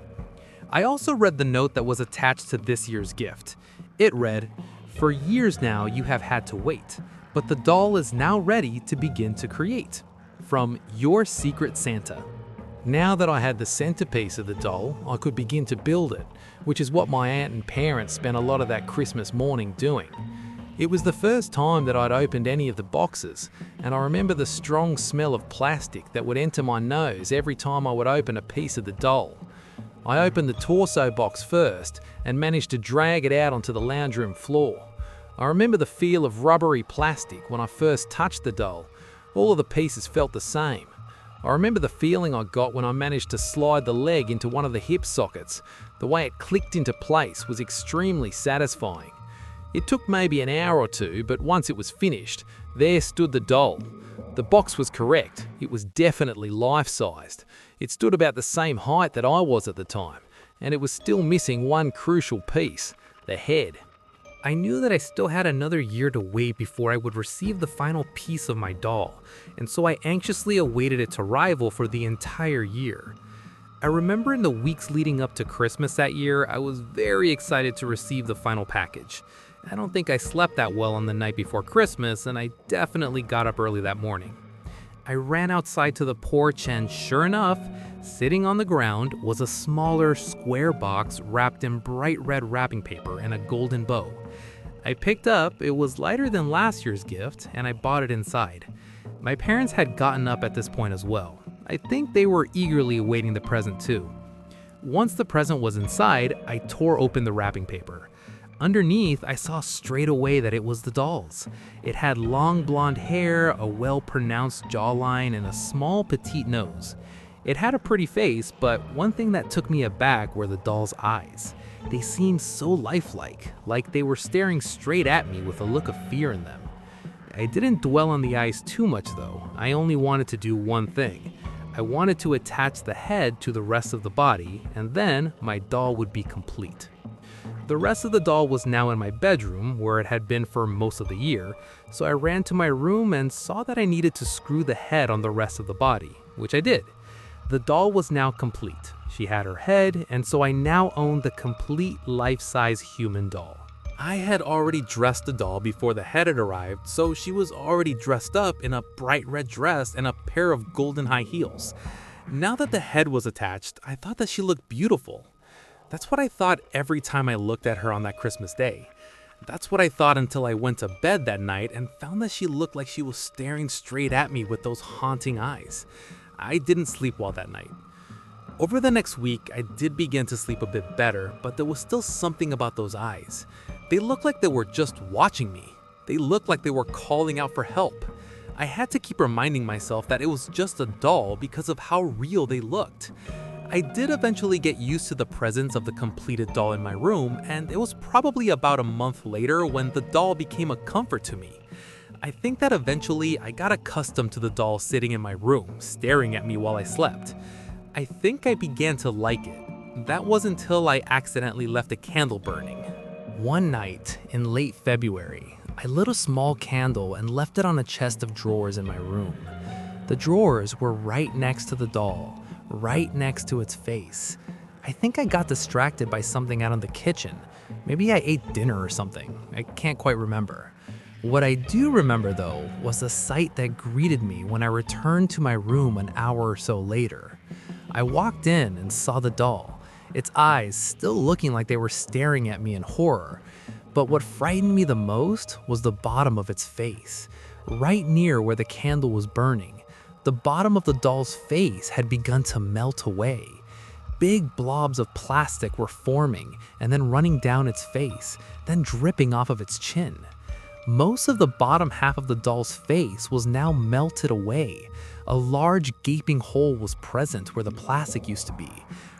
I also read the note that was attached to this year's gift. It read, "For years now you have had to wait, but the doll is now ready to begin to create. From your Secret Santa." Now that I had the centerpiece of the doll, I could begin to build it, which is what my aunt and parents spent a lot of that Christmas morning doing. It was the first time that I'd opened any of the boxes, and I remember the strong smell of plastic that would enter my nose every time I would open a piece of the doll. I opened the torso box first and managed to drag it out onto the lounge room floor. I remember the feel of rubbery plastic when I first touched the doll. All of the pieces felt the same. I remember the feeling I got when I managed to slide the leg into one of the hip sockets. The way it clicked into place was extremely satisfying. It took maybe an hour or 2, but once it was finished, there stood the doll. The box was correct. It was definitely life-sized. It stood about the same height that I was at the time, and it was still missing one crucial piece, the head. I knew that I still had another year to wait before I would receive the final piece of my doll, and so I anxiously awaited its arrival for the entire year. I remember in the weeks leading up to Christmas that year, I was very excited to receive the final package. I don't think I slept that well on the night before Christmas, and I definitely got up early that morning. I ran outside to the porch, and sure enough, sitting on the ground was a smaller square box wrapped in bright red wrapping paper and a golden bow. I picked up, it was lighter than last year's gift, and I bought it inside. My parents had gotten up at this point as well. I think they were eagerly awaiting the present too. Once the present was inside, I tore open the wrapping paper. Underneath, I saw straight away that it was the doll's. It had long blonde hair, a well-pronounced jawline, and a small petite nose. It had a pretty face, but one thing that took me aback were the doll's eyes. They seemed so lifelike, like they were staring straight at me with a look of fear in them. I didn't dwell on the eyes too much though. I only wanted to do one thing. I wanted to attach the head to the rest of the body, and then my doll would be complete. The rest of the doll was now in my bedroom, where it had been for most of the year, so I ran to my room and saw that I needed to screw the head on the rest of the body, which I did. The doll was now complete. She had her head, and so I now owned the complete life-size human doll. I had already dressed the doll before the head had arrived, so she was already dressed up in a bright red dress and a pair of golden high heels. Now that the head was attached, I thought that she looked beautiful. That's what I thought every time I looked at her on that Christmas day. That's what I thought until I went to bed that night and found that she looked like she was staring straight at me with those haunting eyes. I didn't sleep well that night. Over the next week, I did begin to sleep a bit better, but there was still something about those eyes. They looked like they were just watching me. They looked like they were calling out for help. I had to keep reminding myself that it was just a doll because of how real they looked. I did eventually get used to the presence of the completed doll in my room, and it was probably about a month later when the doll became a comfort to me. I think that eventually I got accustomed to the doll sitting in my room, staring at me while I slept. I think I began to like it. That was until I accidentally left a candle burning. One night in late February, I lit a small candle and left it on a chest of drawers in my room. The drawers were right next to the doll, right next to its face. I think I got distracted by something out in the kitchen. Maybe I ate dinner or something. I can't quite remember. What I do remember though was the sight that greeted me when I returned to my room an hour or so later. I walked in and saw the doll, its eyes still looking like they were staring at me in horror. But what frightened me the most was the bottom of its face, right near where the candle was burning. The bottom of the doll's face had begun to melt away. Big blobs of plastic were forming and then running down its face, then dripping off of its chin. Most of the bottom half of the doll's face was now melted away. A large gaping hole was present where the plastic used to be,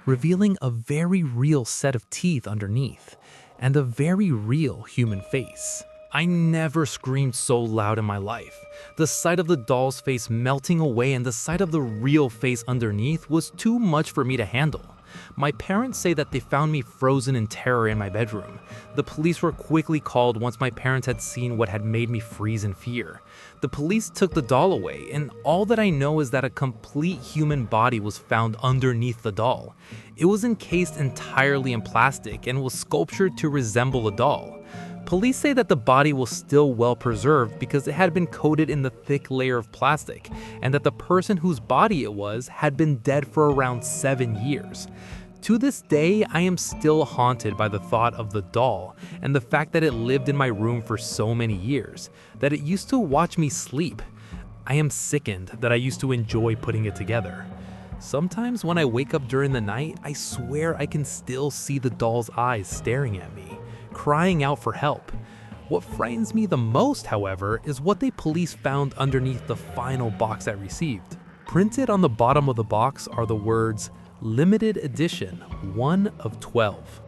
revealing a very real set of teeth underneath, and a very real human face. I never screamed so loud in my life. The sight of the doll's face melting away and the sight of the real face underneath was too much for me to handle. My parents say that they found me frozen in terror in my bedroom. The police were quickly called once my parents had seen what had made me freeze in fear. The police took the doll away, and all that I know is that a complete human body was found underneath the doll. It was encased entirely in plastic and was sculptured to resemble a doll. Police say that the body was still well preserved because it had been coated in the thick layer of plastic, and that the person whose body it was had been dead for around 7 years. To this day, I am still haunted by the thought of the doll and the fact that it lived in my room for so many years, that it used to watch me sleep. I am sickened that I used to enjoy putting it together. Sometimes when I wake up during the night, I swear I can still see the doll's eyes staring at me, crying out for help. What frightens me the most, however, is what the police found underneath the final box I received. Printed on the bottom of the box are the words, "Limited edition, 1 of 12."